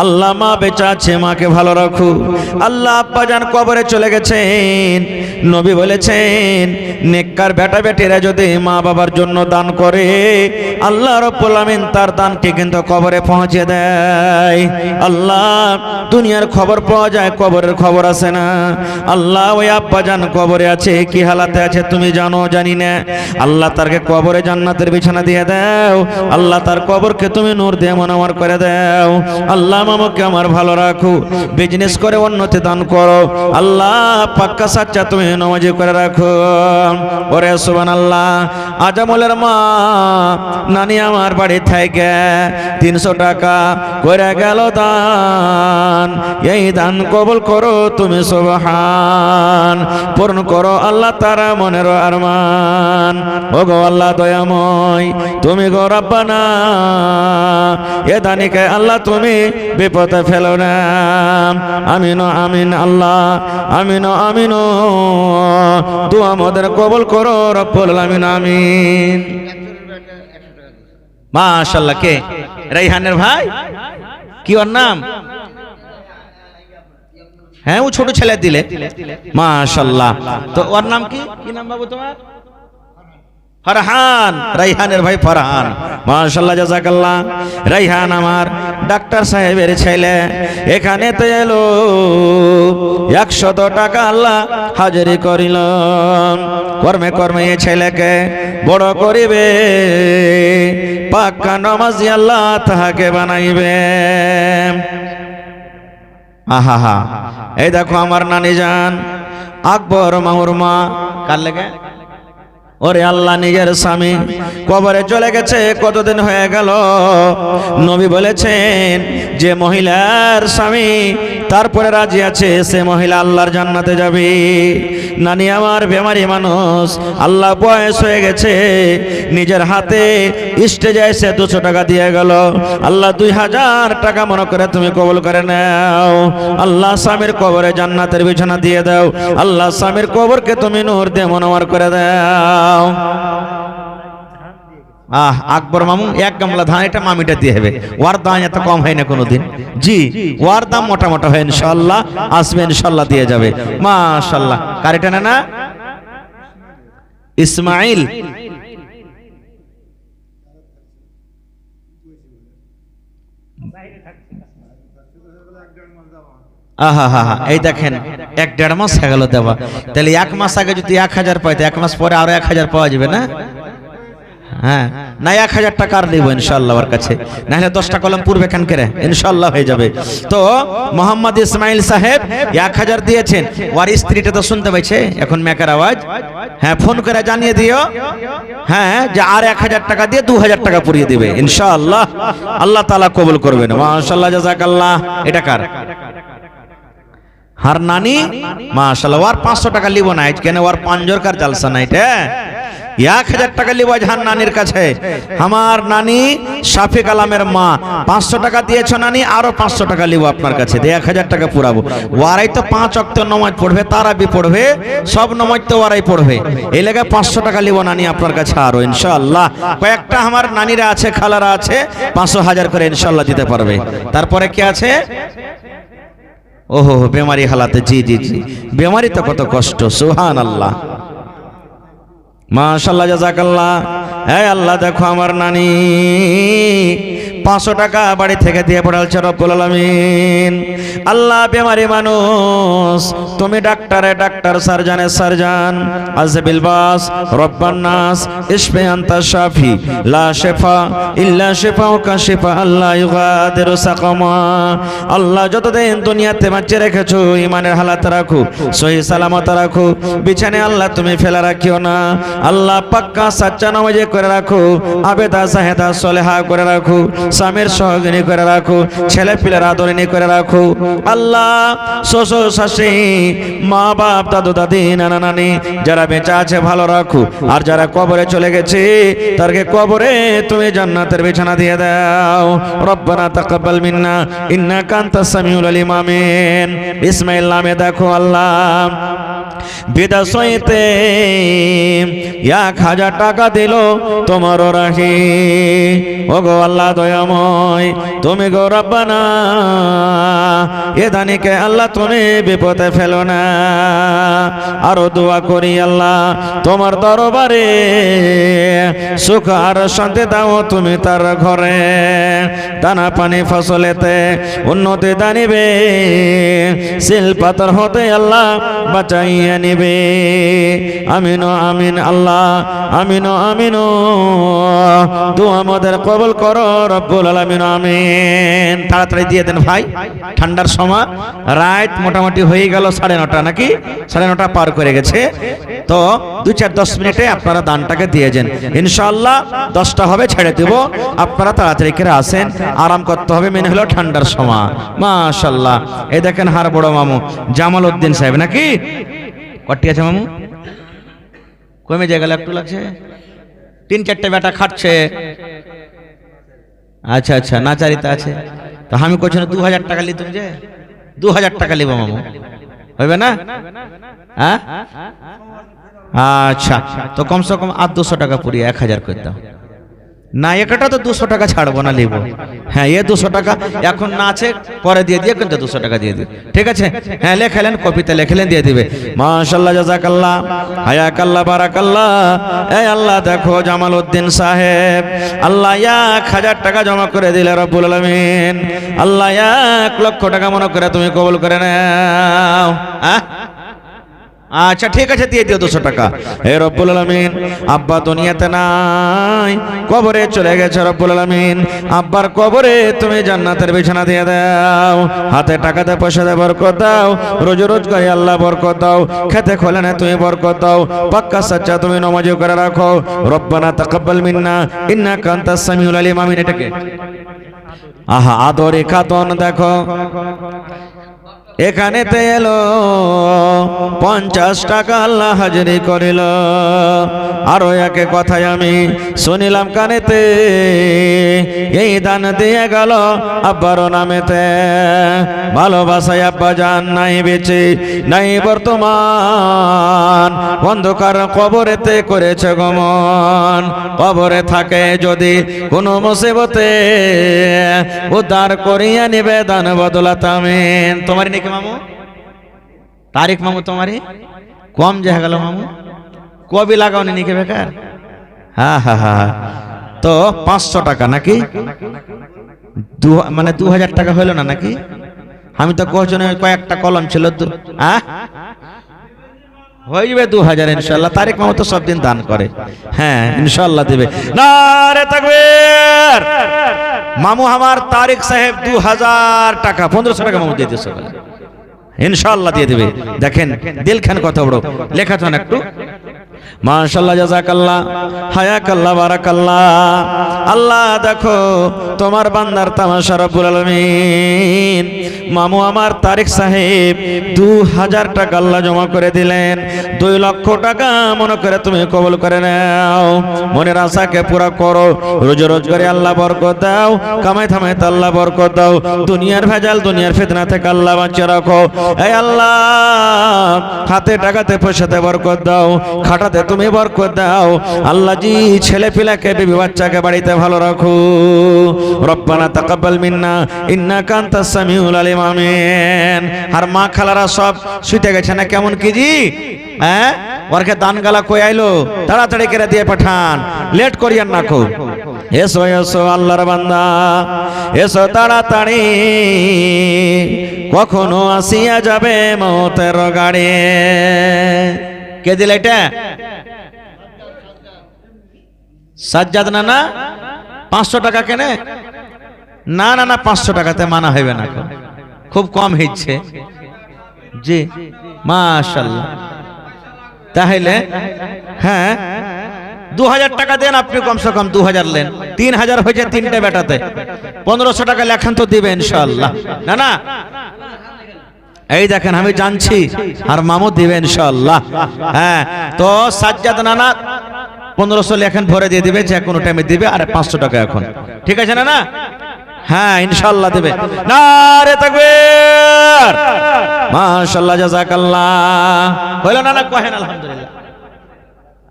Speaker 2: আল্লাহ মা বেঁচে আছে, মাকে ভালো রাখো। আল্লাহ আব্বা জান কবরে চলে গেছেন, নবী বলেছেন নেককার বেটা বেটিরা যদি মা বাবার জন্য দান করে আল্লাহ রব্বুল আলামিন তার দানকে কিন্তু কবরে পৌঁছে দেয়। আল্লাহ দুনিয়ার খবর পাওয়া যায়, কবরের খবর আছে না। আল্লাহ ওই আব্বা জান কবরে আছে, কি হালাতে আছে তুমি জানো জানি না। আল্লাহ তারকে কবরে জান্নাতের বিছানা দিয়ে দেয়। আল্লাহ তার কবরকে তুমি নূর দিয়ে মুনাওয়ার করে দাও। আল্লাহ মামাকে আমার ভালো রাখো, বিজনেস করে উন্নতি দান করো। আল্লাহ পাক্কা সাচ্চা তুমি নামাজি করে রাখো। ওরে সুবহানাল্লাহ। আজামলের মা নানি আমার বাড়ি থেকে 300 টাকা করে গেল দান, এই দান কবুল করো তুমি সুবহান, পূর্ণ করো আল্লাহ তারা মনের আরমান। ওগো আল্লাহ দয়াময়, তুমি গো রব্বানা এ দানিকে আল্লাহ তুমি বিপদে ফেলো না। আমিন আমিন আল্লাহ, আমিন আমিন। দুআ আমাদের কবুল করো রব্বুল আলামিন। আমিন। মাশাআল্লাহ। কে? রাইহানের ভাই? কি ওর নাম? হ্যাঁ, ও ছোট ছেলে দিলে। মাশাআল্লাহ। তো ওর নাম কি? কি নাম বাবু তোমার? ফরহান। রাইহানের ভাই ফরহান। মাশাআল্লাহ, জাযাকাল্লাহ। রাইহান আমার ডাক্তার সাহেবের ছেলে, এখানে তো এলো 100 টাকা আল্লাহ হাজিরি করিল। কর্মে কর্মে এই ছেলেকে বড় করিবে, পাক্কা নামাজি আল্লাহ তাহাকে বানাইবে। আহা হা। এই দেখো আমার নানি জান আকবর মাহুর মা, কার লেগে? ওরে আল্লাহ নিজের স্বামী কবরে চলে গেছে, কতদিন হয়ে গেল। নবী বলেছেন যে মহিলার স্বামী তারপরে রাজি আছে সে মহিলা আল্লাহর জান্নাতে যাবে। নানি আমার বেমারি মানুষ, আল্লাহ বয়স হয়ে গেছে, নিজের হাতে স্টেজে এসে 200 টাকা দিয়ে গেল। আল্লাহ 2000 টাকা মনে করে তুমি কবুল করে নাও। আল্লাহ স্বামীর কবরে জান্নাতের বিছানা দিয়ে দাও। আল্লাহ স্বামীর কবরকে তুমি নূর দিয়ে মনোয়ার করে দাও। আকবর মামু 1 গামলা ধান, এটা মামিটা দিয়ে হবে। ওর দাম এত কম হয় না কোনোদিন। জি, ওর দাম মোটা মোটা হয় ইনশাআল্লাহ, আসবে ইনশাআল্লাহ দিয়ে যাবে। মাশাআল্লাহ। কার এটা না? ইসমাইল। আহা হা হা। এই দেখেন 1-1.5 মাস হয়ে গেল দেওয়া। তাহলে 1 মাস আগে যদি 1000 পাইতে 1 মাস পরে আরো 1000 পাওয়া যাবে না? হ্যাঁ না 1000 টাকার দেবো ইনশাআল্লাহ ওর কাছে, না হলে 10টা কলম পূর্বে খান করে ইনশাআল্লাহ হয়ে যাবে। তো মোহাম্মদ ইসমাইল সাহেব 1000 দিয়েছেন, ওর স্ত্রীটা তো শুনতে পাইছে এখন মেকার আওয়াজ, হ্যাঁ ফোন করে জানিয়ে দিও হ্যাঁ যে আর 1000 টাকা দিয়ে 2000 টাকা পুরিয়ে দিবে ইনশাআল্লাহ, আল্লাহ তাআলা কবুল করবেন। মাশাআল্লাহ জাযাকাল্লাহ। এটা কার? হার নানি মাশাআল্লাহ। ওর 500 টাকা লিব না কেন, ওর পাঁচজোরকার জালসা না, এটা 1000 টাকা লিব হার নানির কাছে। আমার নানি শাফিক আলমের মা 500 টাকা দিয়েছো নানি, আরো 500 টাকা লিব আপনার কাছে, 1000 টাকা পুরাবো। ওরাই তো 5 ওয়াক্ত নামাজ পড়বে, তারাবি পড়বে, সব নামাজ তো ওরাই পড়বে, এই লেগে 500 টাকা লিব নানি আপনার কাছে আরো ইনশাআল্লাহ। কয়েকটা আমার নানিরা আছে, খালারা আছে, 500 1000 করে ইনশাআল্লাহ দিতে পারবে। তারপরে কি আছে? ওহো বেমারি হালাতে, জি জি জি, বেমারি তো কত কষ্ট, সুবহানাল্লাহ মাশাআল্লাহ জাযাকাল্লাহ। এই আল্লাহ দেখো আমার নানি 500 টাকা বাড়ি থেকে দিয়ে পড়ালছে রব্বুল আলামিন। আল্লাহ বেমারি মানুষ, তুমি ডাক্তারে ডাক্তার, সার্জনে সার্জন, আজবিল বাস রব্বান নাস ইশফি আনতা শাফি লা শিফা ইল্লা শিফাউকা শিফা আল্লাহ ইউগাদিরু সাকামা। আল্লাহ যতদিন দুনিয়াতে বাঁচিয়ে রেখেছো ইমানের হালাত রাখো, সহি সালামত রাখো, বিছানে আল্লাহ তুমি ফেলা রাখিও না। আল্লাহ পাক্কা সাচ্চা নামাজি করে রাখো, আবেদা সাহেদা সলেহা করে রাখো, স্বামীর সহগিনী করে রাখো, ছেলে পিলের আদরিনী করে রাখো। আল্লাহ শ্বশুর শাশুড়ি, মা বাপ, দাদু দাদি, নানা নানি যারা বেঁচে আছে ভালো রাখো, আর যারা কবরে চলে গেছে তাদেরকে কবরে তুমি জান্নাতের বিছানা দিয়ে দাও। রব্বানা তাকাব্বাল মিন্না ইন্নাকা আনতাস সামিউল আলিম। আমিন। ইসমাইল নামে দেখো আল্লাহ বিদাসইতে 1000 টাকা দিল তোমার রাহি। ও গো আল্লাহ দয়াময়, তুমি গো রব্বানা এ দানিকে আল্লাহ তুমি বিপদে ফেলো না। আরো দোয়া করি আল্লাহ তোমার দরবারে সুখ আর শান্তি দাও তুমি তার ঘরে, দানা পানি ফসলেতে উন্নতি দানিবে, সিল পাথর হতে আল্লাহ বাঁচাইয়া নিবে। আমিন আমিন আল্লাহ, আমিন আমিন। দোয়া আমাদের কবুল করো রব্বুল আলামিন, আমিন। তাড়াতাড়ি দিয়ে দেন ভাই, ঠান্ডার সময়, রাত মোটামুটি হয়ে গেল 9:30 নাকি 9:30 পার করে গেছে। তো 2-4-10 মিনিটে আপনারা দানটাকে দিয়ে যান ইনশাআল্লাহ। 10টা হবে ছেড়ে দেব, আপনারা তাড়াতাড়ি করে আসেন, আরাম করতে হবে, মেনে হলো ঠান্ডার সময়। মাশাআল্লাহ। এই দেখেন হার বড় মামু জামাল উদ্দিন সাহেব নাকি, কটি আছে মামু? কমে জায়গা একটু লাগছে, 3-4টে বেটা খাটছে। আচ্ছা আচ্ছা, নাচারিতে আছে। তো আমি কইছি না 2000 টাকা লি, তুমি যে 2000 টাকা লিব মামু, হবে না? হ্যাঁ আচ্ছা, তো কমসে কম 200 টাকা পুরিয়ে 1000 করে দাও না। একটা তো 200 টাকা ছাড়বো না, লিব। হ্যাঁ এ 200 টাকা এখন না আছে, পরে দিয়ে দিয়ে, কিন্তু 200 টাকা দিয়ে দিবে, ঠিক আছে? হ্যাঁ লেখলেন, কপিতে লেখলেন, দিয়ে দিবে। মাশাআল্লাহ জাযাকাল্লাহ, হায়াকাল্লাহ, বারাকাল্লাহ। এই আল্লাহ দেখো জামাল উদ্দিন সাহেব আল্লাহ 1000 টাকা জমা করে দিলে রব্বুল আলামিন। আল্লাহ 1 লক্ষ টাকা মনে করে তুমি কবুল করে নাও। আচ্ছা ঠিক আছে, দিয়ে দিও 200 টাকা। হে রব্বুল আলামিন, আব্বা দুনিয়াতে নাই, কবরে চলে গেছে রব্বুল আলামিন। আব্বার কবরে তুমি জান্নাতের বিছানা দিয়ে দাও, হাতে টাকাতে পয়সাতে বরকত দাও, রোজ রোজগারে আল্লাহ বরকত দাও, খেতে খোলেনে তুমি বরকত দাও, পাক্কা সাচ্চা তুমি নামাজি করে রাখো। রব্বানা তাকাব্বাল মিন্না ইন্নাকা আনতাস সামিউল আলিম। আমিন। এটাকে আহা আদরে খাতন দেখো এখানেতে এলো 50 টাকা আল্লাহ হাজিরি করিল। আরো একে কথায় আমি শুনিলাম কানেতে, এই দান দিয়ে গেল আব্বার নামেতে। ভালোবাসায় আব্বা জান নাই বেঁচে নাই বর্তমান, অন্ধকার কবরেতে করেছে গমন। কবরে থাকে যদি কোনো মুসিবতে, উদ্ধার করিয়া নিবে দান বদলাত। আমিন। তোমারই নাকি মামু? তারিখ মামু তোমারই কম যে গেল মামু, কবি লাগাওনি নাকি বেকার? হ্যাঁ হ্যাঁ হ্যাঁ। তো 500 টাকা নাকি, মানে 2000 টাকা হইল না নাকি? আমি তো কয়েকটা কলম ছিল। হয়ে যাবে 2000 ইনশাআল্লাহ। তারিক মামা তো সব দিন দান করে, হ্যাঁ ইনশাআল্লাহ দেবে। নারে তাকবীর। মামু আমার তারিক সাহেব 2000 টাকা 1500 টাকা মামু দিয়ে দিয়েছে সকালে, ইনশাআল্লাহ দিয়ে দেবে। দেখেন দিলখান কত বড়, লেখা তো একটু মাশাআল্লাহ জাযাকাল্লাহ হায়াকাল্লাহ বারাকাল্লাহ। আল্লাহ দেখো তোমার বান্দার তামাশা রব্বুল আলামিন। মামু আমার তারিক সাহেব 2000 টাকা আল্লাহ জমা করে দিলেন। 2 লক্ষ টাকা মনে করে তুমি কবুল করে নাও, মনের আশাকে পুরা করো। রোজগারে আল্লাহ বরকত দাও, কামাই থামাইতে আল্লাহ বরকত দাও। দুনিয়ার ভেজাল দুনিয়ার ফিতনা থেকে আল্লাহ বাঁচিয়ে রাখো। এই আল্লাহ হাতে টাকাতে পয়সাতে বরকত দাও, খাটাতে তুমি বরকত দাও। আল্লাহ জি ছেলে পিলাকে বিবি বাচ্চাকে বাড়িতে ভালো রাখো। রব্বানা তাকাব্বাল মিন্না ইন্নাকা আনতাস সামিউল আলিম, আমিন। আর মা খালারা সব শুইতে গেছে না কেমন কি জি? হ্যাঁ ওরকে দান গালা কই আইলো, তাড়াতাড়ি করে দিয়ে পাঠান, লেট করিয়েন না খুব। এসো এসো আল্লাহর বান্দা, এসো তাড়াতাড়ি, কখনো আসিয়া যাবে মওতের গাড়ি। কে দিল এটা? সাজ্জাদ না 500 টাকা কেনে? না না না 500 টাকাতে মানা হইবে না, খুব কম হচ্ছে জি মাশাআল্লাহ। তাহলে হ্যাঁ 2000 টাকা দেন আপনি, কমসে কম 2000 নেন, 3000 হয়েছে 3টে বেটাতে। 1500 টাকা লেখান তো দিবে ইনশাআল্লাহ। না না এই দেখেন আমি জানছি, আর মামু দিবে ইনশাআল্লাহ। হ্যাঁ তো সাজ্জাদ নানা 1500 লেখান ভরে দিয়ে দিবে, যে কোনো টাইমে দিবে। আর 500 টাকা এখন, ঠিক আছে না? না হ্যাঁ ইনশাআল্লাহ দেবে। নারে তাকবীর, মাশাআল্লাহ জাযাকাল্লাহ। হইল না? না কহেন আলহামদুলিল্লাহ।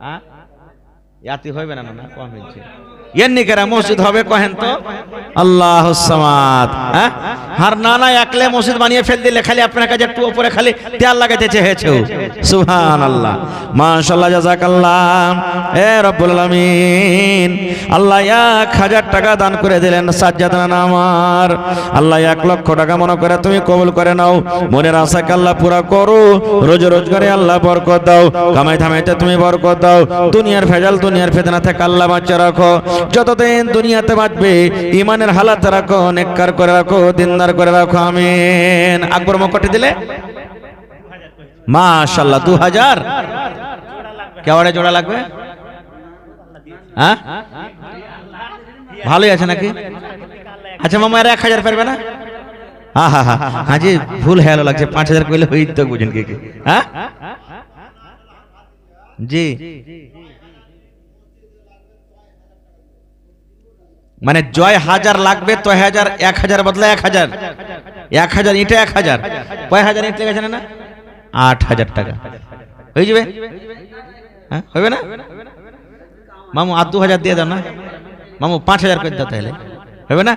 Speaker 2: হ্যাঁ ইয়াতি হইবে না? না কম হইছে। এমনি কেরা মসজিদ হবে কহেন তো? আল্লাহুস সামাদ। হ্যাঁ আর না না একলে মসজিদ বানিয়ে ফেল দিলে খালি আপনার কাছে একটু উপরে খালি তেল লাগাইতে চেয়েছে। সুবহানাল্লাহ মাশাআল্লাহ জাযাকাল্লাহ। এ রব্বুল আলামিন আল্লাহ 1000 টাকা দান করে দিলেন সাজ্জাদ নানা আমার। আল্লাহ 1 লক্ষ টাকা মনে করে তুমি কবুল করে নাও, মনের আশাকে আল্লাহ পুরা করো। রোজগারে আল্লাহ বরকত দাও, কামাই থামাইতে তুমি বরকত দাও। দুনিয়ার ভেজাল দুনিয়ার ফিতনা থেকে আল্লাহ বাঁচিয়ে রাখো। যতদিন দুনিয়াতে বাঁচবে ইমানের হালাত রাখো, নেককার করে রাখো, দিনদার করে রাখো, আমিন। আকবর মকটে দিলে মাশাআল্লাহ 2000 কেওয়াড়ে জোড়া লাগবে। হ্যাঁ ভালোই আছে নাকি? আচ্ছা মামা আর 1000 পারবে না? হ্যাঁ হ্যাঁ হ্যাঁ হাজি ভুল হেলো লাগছে, 5000 কইলে হই তো বুঝেন কি? হ্যাঁ জি মানে জয় 1000 লাগবে তো 1000 বদলা 1000 ইটা 1000 কয় হাজার ইট লেগেছে না? 8000 টাকা হয়ে যাবে। হ্যাঁ হবে না মামু? আর 2000 দিয়ে দাও না মামু, 5000 করে দাও তাহলে হবে না?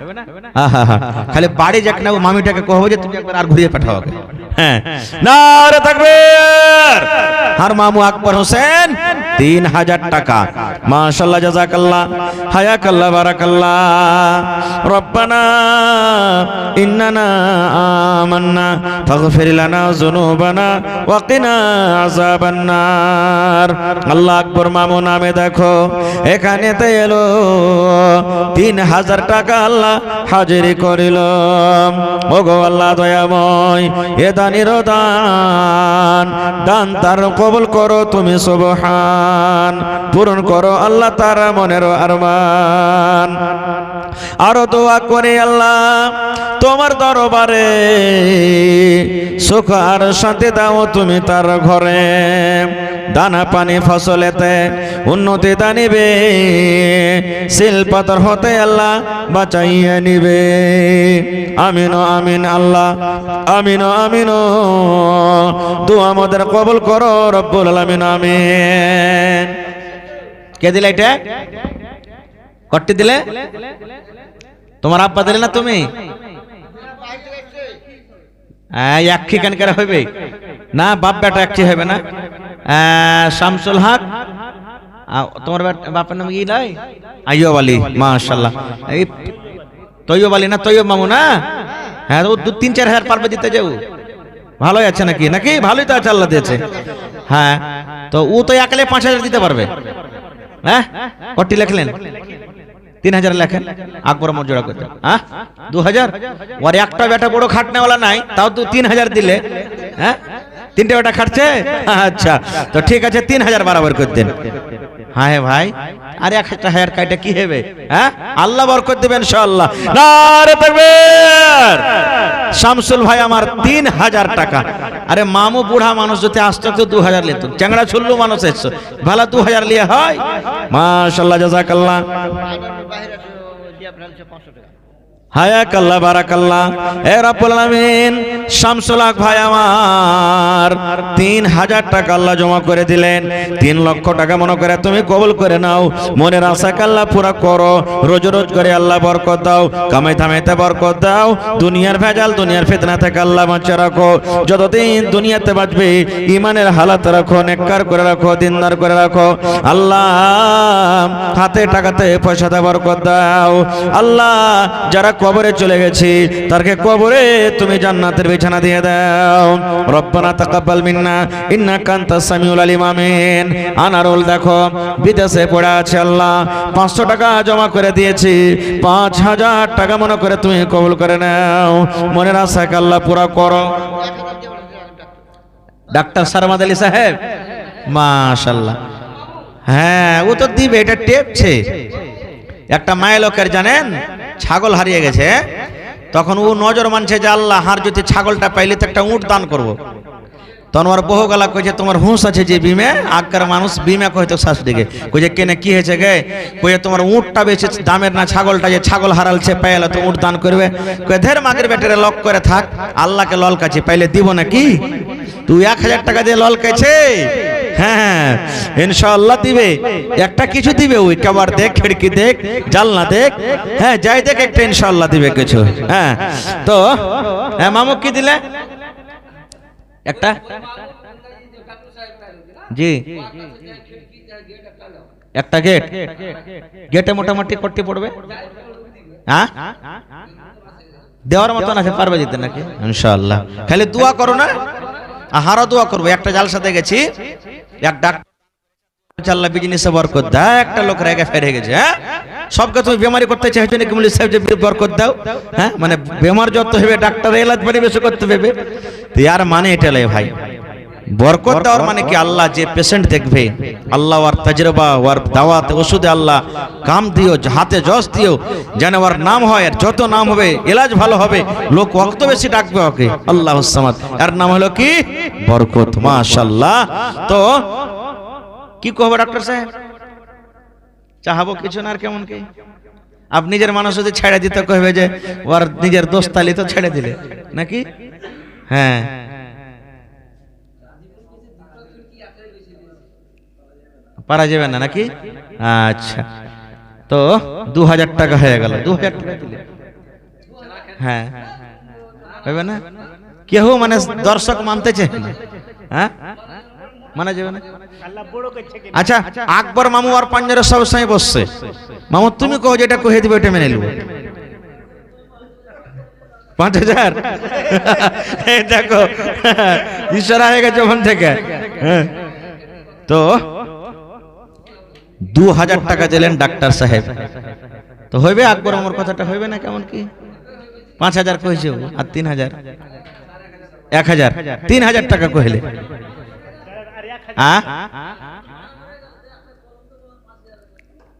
Speaker 2: খালি বাড়ি যাক না, মামিটাকে কহবো যে তুমি একবার আর ঘুরিয়ে পাঠাও। হ্যাঁ নারে তাকবীর। আর মামু আকবর হোসেন 3000 টাকা মাশাআল্লাহ জাযাকাল্লাহ হায়াকাল্লাহ বারাকাল্লাহ। রব্বানা ইন্নানা আমান্না ফাগফির লানা যুনুবানা ওয়া কিনা আযাবান নার। আল্লাহ আকবর মামু নামে দেখো এখানেতে এলো 3000 টাকা আল্লাহ হাজিরি করিল। ওগো আল্লাহ দয়াময়, এ দানির দান, দান তার কবুল করো তুমি সুবহান। পূরণ করো আল্লাহ তার মনের আরমান। আরো দোয়া করে আল্লাহ তোমার দরবারে সুখ আর শান্তি দাও তুমি তার ঘরে। দানা পানি ফসলেতে উন্নতি দানিবে, শিলপাতর হতে আল্লাহ বাঁচাইয়া নিবে। আমিন আমিন আল্লাহ আমিন আমিন। দোয়া আমাদের কবুল করো রব্বুল আলামিন আমিন। কে দিলে এটা? কট্টি দিলে? তোমার আব্বা দিলে না তুমি? একটি কেন করে হইবে না? বাপ বেটা একটি হবে না? শামসুল হক তোমার বাপের নাম কি লাই? আইয়ুব আলী মাশাআল্লাহ। এই তৈয়ব আলী না তৈয়ব মামু না? হ্যাঁ 2-3-4 হাজার পারবে দিতে যাও। ভালোই আছে নাকি? নাকি ভালোই তো আছে, আল্লাহ দিয়েছে। হ্যাঁ, তো ও তো একলে 5,000 দিতে পারবে। হ্যাঁ, কটি লিখলেন? 3,000 লেখেন। আকবর মর্যাদা করতে, হ্যাঁ 2,000। ওর একটা বেটা বড় খাটনেওয়ালা নাই, তাও তো 3,000 দিলে। হ্যাঁ, 3টে বেটা খাটছে। আচ্ছা, তো ঠিক আছে 3,000 বরাবর করে দেন। হ্যাঁ ভাই, আর 1,000 কাইটা কি হবে? হ্যাঁ, আল্লাহ বরকত দিবেন ইনশাআল্লাহ। নারে তাকবীর। শামসুল ভাই আমার 3,000 টাকা। আরে মামু বুড়া মানুষ যদি আসতো তো 2,000 লিত, চ্যাংড়া ছুল্লু মানুষ এসছো, ভালো 2,000 লিয়ে হয়। মাশাআল্লাহ, জাযাকাল্লাহ, হায়াকাল্লাহ, বারাকাল্লাহ। এ রব্বুল আলামিন, শামসুল হক ভাই আমার 3,000 টাকা আল্লাহ জমা করে দিলেন। 3 লক্ষ টাকা মনে করে তুমি কবুল করে নাও। মনের আশাকে আল্লাহ পুরা করো। রোজ রোজ করে আল্লাহ বরকত দাও, কামাই থামাইতে বরকত দাও। দুনিয়ার ভেজাল, দুনিয়ার ফিতনা থেকে আল্লাহ বাঁচিয়ে রাখো। যতদিন দুনিয়াতে বাঁচবে ইমানের হালাত রাখো, নেককার করে রাখো, দিনদার করে রাখো। আল্লাহ হাতে টাকাতে পয়সাতে বরকত দাও। আল্লাহ যারা কবরে চলে গেছি তারকে কবরে তুমি জান্নাতের বিছানা দিয়ে দাও। রব্বানা তাকাব্বাল মিন্না ইন্নাকা আনতাস সামিউল আলিম। আমিন। আনারুল দেখো বিদেশে পড়ে আছে, আল্লাহ 500 টাকা জমা করে দিয়েছি, 5,000 টাকা মনে করে তুমি কবুল করে নাও। মনের আশাকে আল্লাহ পুরা করো। ডাক্তার সারমাদ আলী সাহেব, মাশাআল্লাহ। হ্যাঁ, ও তো দিবে, এটা টেপছে। একটা মায়ের লোকের জানেন ছাগল হারিয়ে গেছে, তখন ও নজর মানছে যে আল্লাহ হার যদি ছাগলটা পাইলে তো একটা উট দান করবো। তখন ওর বহু গলা কইছে তোমার হুঁশ আছে যে বিমে আগকার মানুষ বিমে কইতো শ্বাস দিকে কইছে কেনে কি হয়েছে গে, কইছে তোমার উটটা বেশি দামের না ছাগলটা, যে ছাগল হারালছে পাইলে তো উট দান করবে। কই ধের মাগের বেটারে লক করে থাক, আল্লাহকে ললকাছে পাইলে দিব নাকি? তুই 1,000 টাকা দিয়ে ললকাইছে। হ্যাঁ, ইনশাআল্লাহ দিবে, একটা কিছু দিবে। ওই কবার দেখ, খিড়কি দেখ, জানলা দেখ, হ্যাঁ যাই দেখ, একটা ইনশাআল্লাহ দিবে কিছু। হ্যাঁ, তো হ্যাঁ মামু কি দিলে? একটা জি, একটা গেট। গেটে মোটামুটি করতে পড়বে, হ্যাঁ দেওয়ার মতন আছে, পারবে দিতে নাকি? ইনশাআল্লাহ। খালি দোয়া করো না, আহারও দোয়া করবো। একটা জালসাতে গেছি, এক ডাক্তার আল্লাহ বিজনেসে বরকত দাও, একটা লোক রেগে ফেরে গেছে। হ্যাঁ, সবকে তুমি বেমারি করতে চাইছো নাকি? মুলি সাহেব যে বরকত দাও, হ্যাঁ মানে বেমার যত হবে ডাক্তার এলাজ বাড়ি বেশি করতে হবে। তো ইয়ার মানে এটা লাই ভাই, বরকত দেওয়ার মানে কি? আল্লাহ যে পেশেন্ট দেখবে, আল্লাহ ওর তাজরবা, ওর দাওয়াত, ওষুধে আল্লাহ কাম দিও, হাতে জস দিও, যেন ওর নাম হয়। আর যত নাম হবে এলাজ ভালো হবে, লোক অত বেশি ডাকবে ওকে আল্লাহুস সামাদ। এর নাম হলো কি? বরকত। মাশাআল্লাহ। তো কি কহবো ডাক্তার সাহেব? চাহাবো কিছু না, আর কেমন কি? আপনি নিজের মানুষ যদি ছেড়ে দিতে কহবে যে ওর নিজের দোস্ত তালি তো ছেড়ে দিলে নাকি? হ্যাঁ, পারা যাবে না নাকি? আচ্ছা, তো 2,000 টাকা হয়ে গেল। 2,000 টাকা দিলে হ্যাঁ হবে না? কেউ মানে দর্শক মানতেছে, হ্যাঁ মানা যাবে না। আচ্ছা, আকবর মামু আর পাঞ্জারে সব সময় বসছে। মামু তুমি কহ যেটা কহে দিবে ওটা মেনে নেব। 5,000 দেখো ইশারা হয়ে গেছে ওখান থেকে। তো 2,000 টাকা দিলেন ডাক্তার সাহেব, তো হইবে আকবর আমার কথাটা হইবে না? কেমন কি? 5,000 কইছে আর 3,000, 1,000, 3,000 টাকা কইলে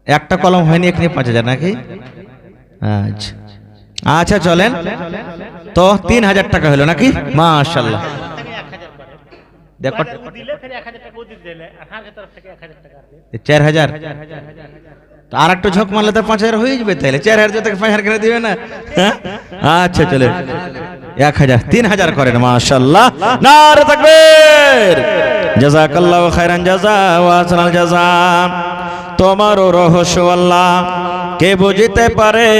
Speaker 2: একটা কলম হয়নি, এখানে 5,000 নাকি? আচ্ছা আচ্ছা, চলেন তো 3,000 টাকা হলো নাকি? মাশাআল্লাহ। দেখো 4,000, তো আর একটু ঝোঁক মারলে তো 5,000 হয়ে যাবে। তাহলে 4,000 থেকে 5,000 করে দিবে না? আচ্ছা চলে 1,000, 3,000 করেন। মাশাআল্লাহ, নারে তাকবীর। জাযাকাল্লাহু খাইরান জাযা ওয়া আহসানাল জাযা। তোমারও রহস্য আল্লাহ
Speaker 1: কে বুঝিতে পারে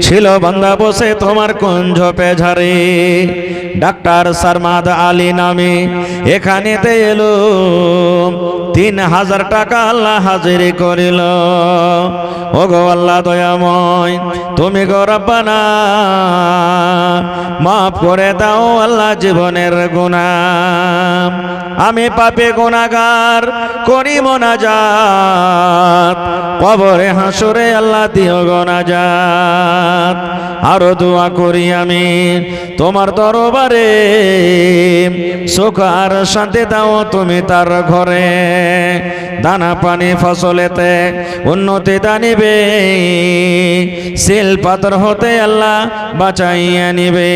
Speaker 1: ছিল বান্দা বসে তোমার কুঞ্জ পেঝারে। ডাক্তার সারমাদ আলী নামে এখানেতে এলো, 3000 টাকা আল্লাহ হাজিরি করিল। ও গো আল্লাহ দয়াময়, তুমি গো রব্বানা মাফ করে দাও আল্লাহ জীবনের গুনাহ। আমি পাপী গুনাহগার করি মোনাজাত, কবরে হাসরে আল্লাহ দিও গো নাজাত। আরো দোয়া করি আমি তোমার দরবারে, সুখ আর শান্তি দাও তুমি তার ঘরে। দানা পানি ফসলেতে উন্নতি দানিবে, শিল পাথর হতে আল্লাহ বাঁচাইয়া নিবে।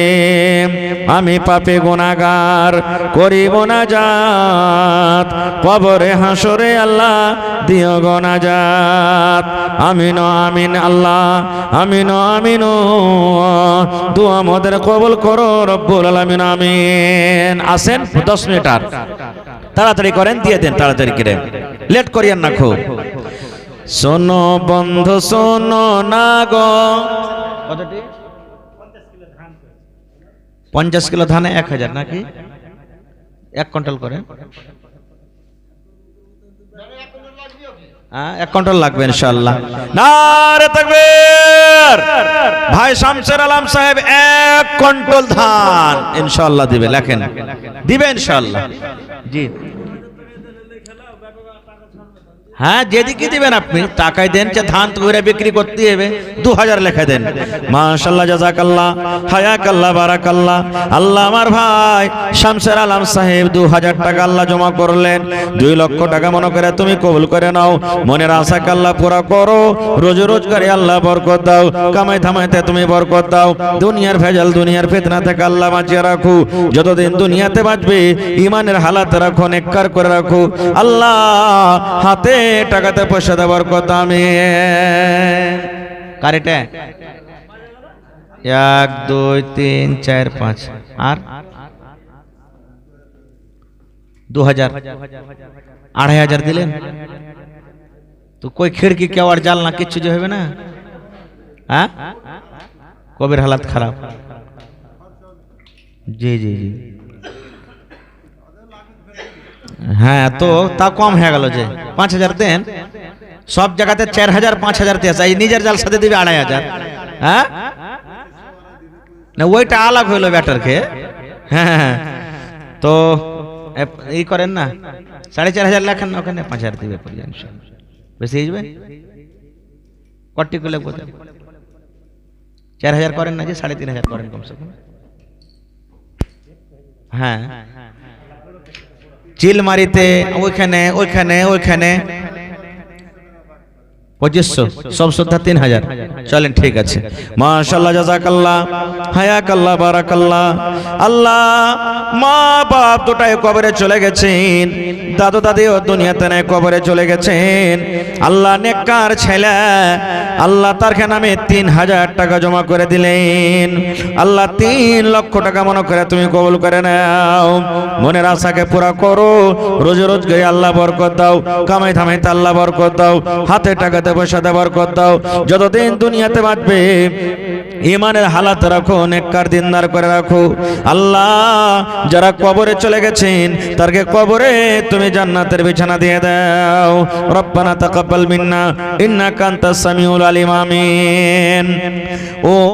Speaker 1: আমি পাপী গুনাহগার করি মোনাজাত, কবরে হাসরে আল্লাহ দিও গো নাজাত। আমিন আমিন আল্লাহ, আমিন আমিন। দোয়া আমাদের কবুল করো রব্বুল আলামিন, আমিন। আসেন 10 মিনিট আর তাড়াতাড়ি করেন, দিয়ে দেন তাড়াতাড়ি করে, লেট করিয়েন না খুব। শোনো বন্ধু শোনো না গো, 50 কিলো ধানে 1000 নাকি 1 কুইন্টাল করে? 1 কুইন্টাল লাগবে ইনশাআল্লাহ। নারে তাকবীর। ভাই শামসের আলম সাহেব 1 কুইন্টাল ধান ইনশাআল্লাহ দিবে, লেখেন দিবে ইনশাআল্লাহ। জি হ্যাঁ, যেদিকে দিবেন আপনি টাকায় দেন, যে ধান তৈরি বিক্রি করতে হবে 2000 লেখা দেন। মাশাআল্লাহ, জাযাকাল্লাহ, হায়াকাল্লাহ, বারাকাল্লাহ। আল্লাহ আমার ভাই শামসের আলম সাহেব 2000 টাকা আল্লাহ জমা করলেন, 2 লক্ষ টাকা মনে করে তুমি কবুল করে নাও। মনের আশাকে আল্লাহ পুরা করো, রোজ রোজগারে আল্লাহ বরকত দাও, কামাই ধামাইতে তুমি বরকত দাও। দুনিয়ার ভেজাল দুনিয়ার ফিতনা থেকে আল্লাহ বাঁচিয়ে রাখো। যতদিন দুনিয়াতে বাঁচবে ইমানের হালাত রাখো, নেককার করে রাখো আল্লাহ। হাতে টাকাতে পয়সা দেওয়ার কথা আমি কারেটা 1 2 3 4 5 আর 2000 2500 দিলেন তো কই খিড়কি কেওয়ার জাল না কিচ্ছু যে হবে না। হ্যাঁ, কবির হালাত খারাপ। জি জি জি হ্যাঁ, তো তা কম হয়ে গেল যে 5000 দেন। সব জায়গাতে 4000 5000 দিয়ে চাই, নিজের জাল সাথে দিবে 2500। হ্যাঁ না, ওইটা আলাগ হইলো ব্যাটারকে। হ্যাঁ, তো এই করেন না, 4500 লেখেন না, ওখানে 5000 দিবে বেশি যাবে। কটি করলে 4000 করেন না, যে 3500 করেন কমসে কম। হ্যাঁ, চিলমারিতে ওইখানে ওইখানে ওইখানে 2500, সব শ্রদ্ধা 3000। চলেন, ঠিক আছে। মাশাআল্লাহ, জাযাকাল্লাহ, হায়াকাল্লাহ, বারাকাল্লাহ। আল্লাহ মা বাপ দুটাই কবরে চলে গেছেন, দাদু দাদিও দুনিয়াতে নাই, কবরে চলে গেছেন। আল্লাহ নেককার ছেলে আল্লাহ তার নামে 3000 টাকা জমা করে দিলেন। আল্লাহ 3 লক্ষ টাকা মনে করে তুমি কবুল করে নাও। মনের আশাকে পুরা করো, রোজ রোজ গিয়ে আল্লাহ বরকত দাও, কামাই ধামাইতে আল্লাহ বরকত দাও, হাতে টাকাতে পয়সা দেওয়ার বরকত দাও। যতদিন দুনিয়াতে বাঁচবে ইমানের হালাত রাখো, নেককার দিনদার করে রাখো আল্লাহ। যারা কবরে চলে গেছেন তারকে কবরে তুমি জান্নাতের বিছানা দিয়ে দাও। রব্বানা তাকাব্বাল মিন্না ইন্নাকা আনতাস সামিউল আলিম, আমিন। ও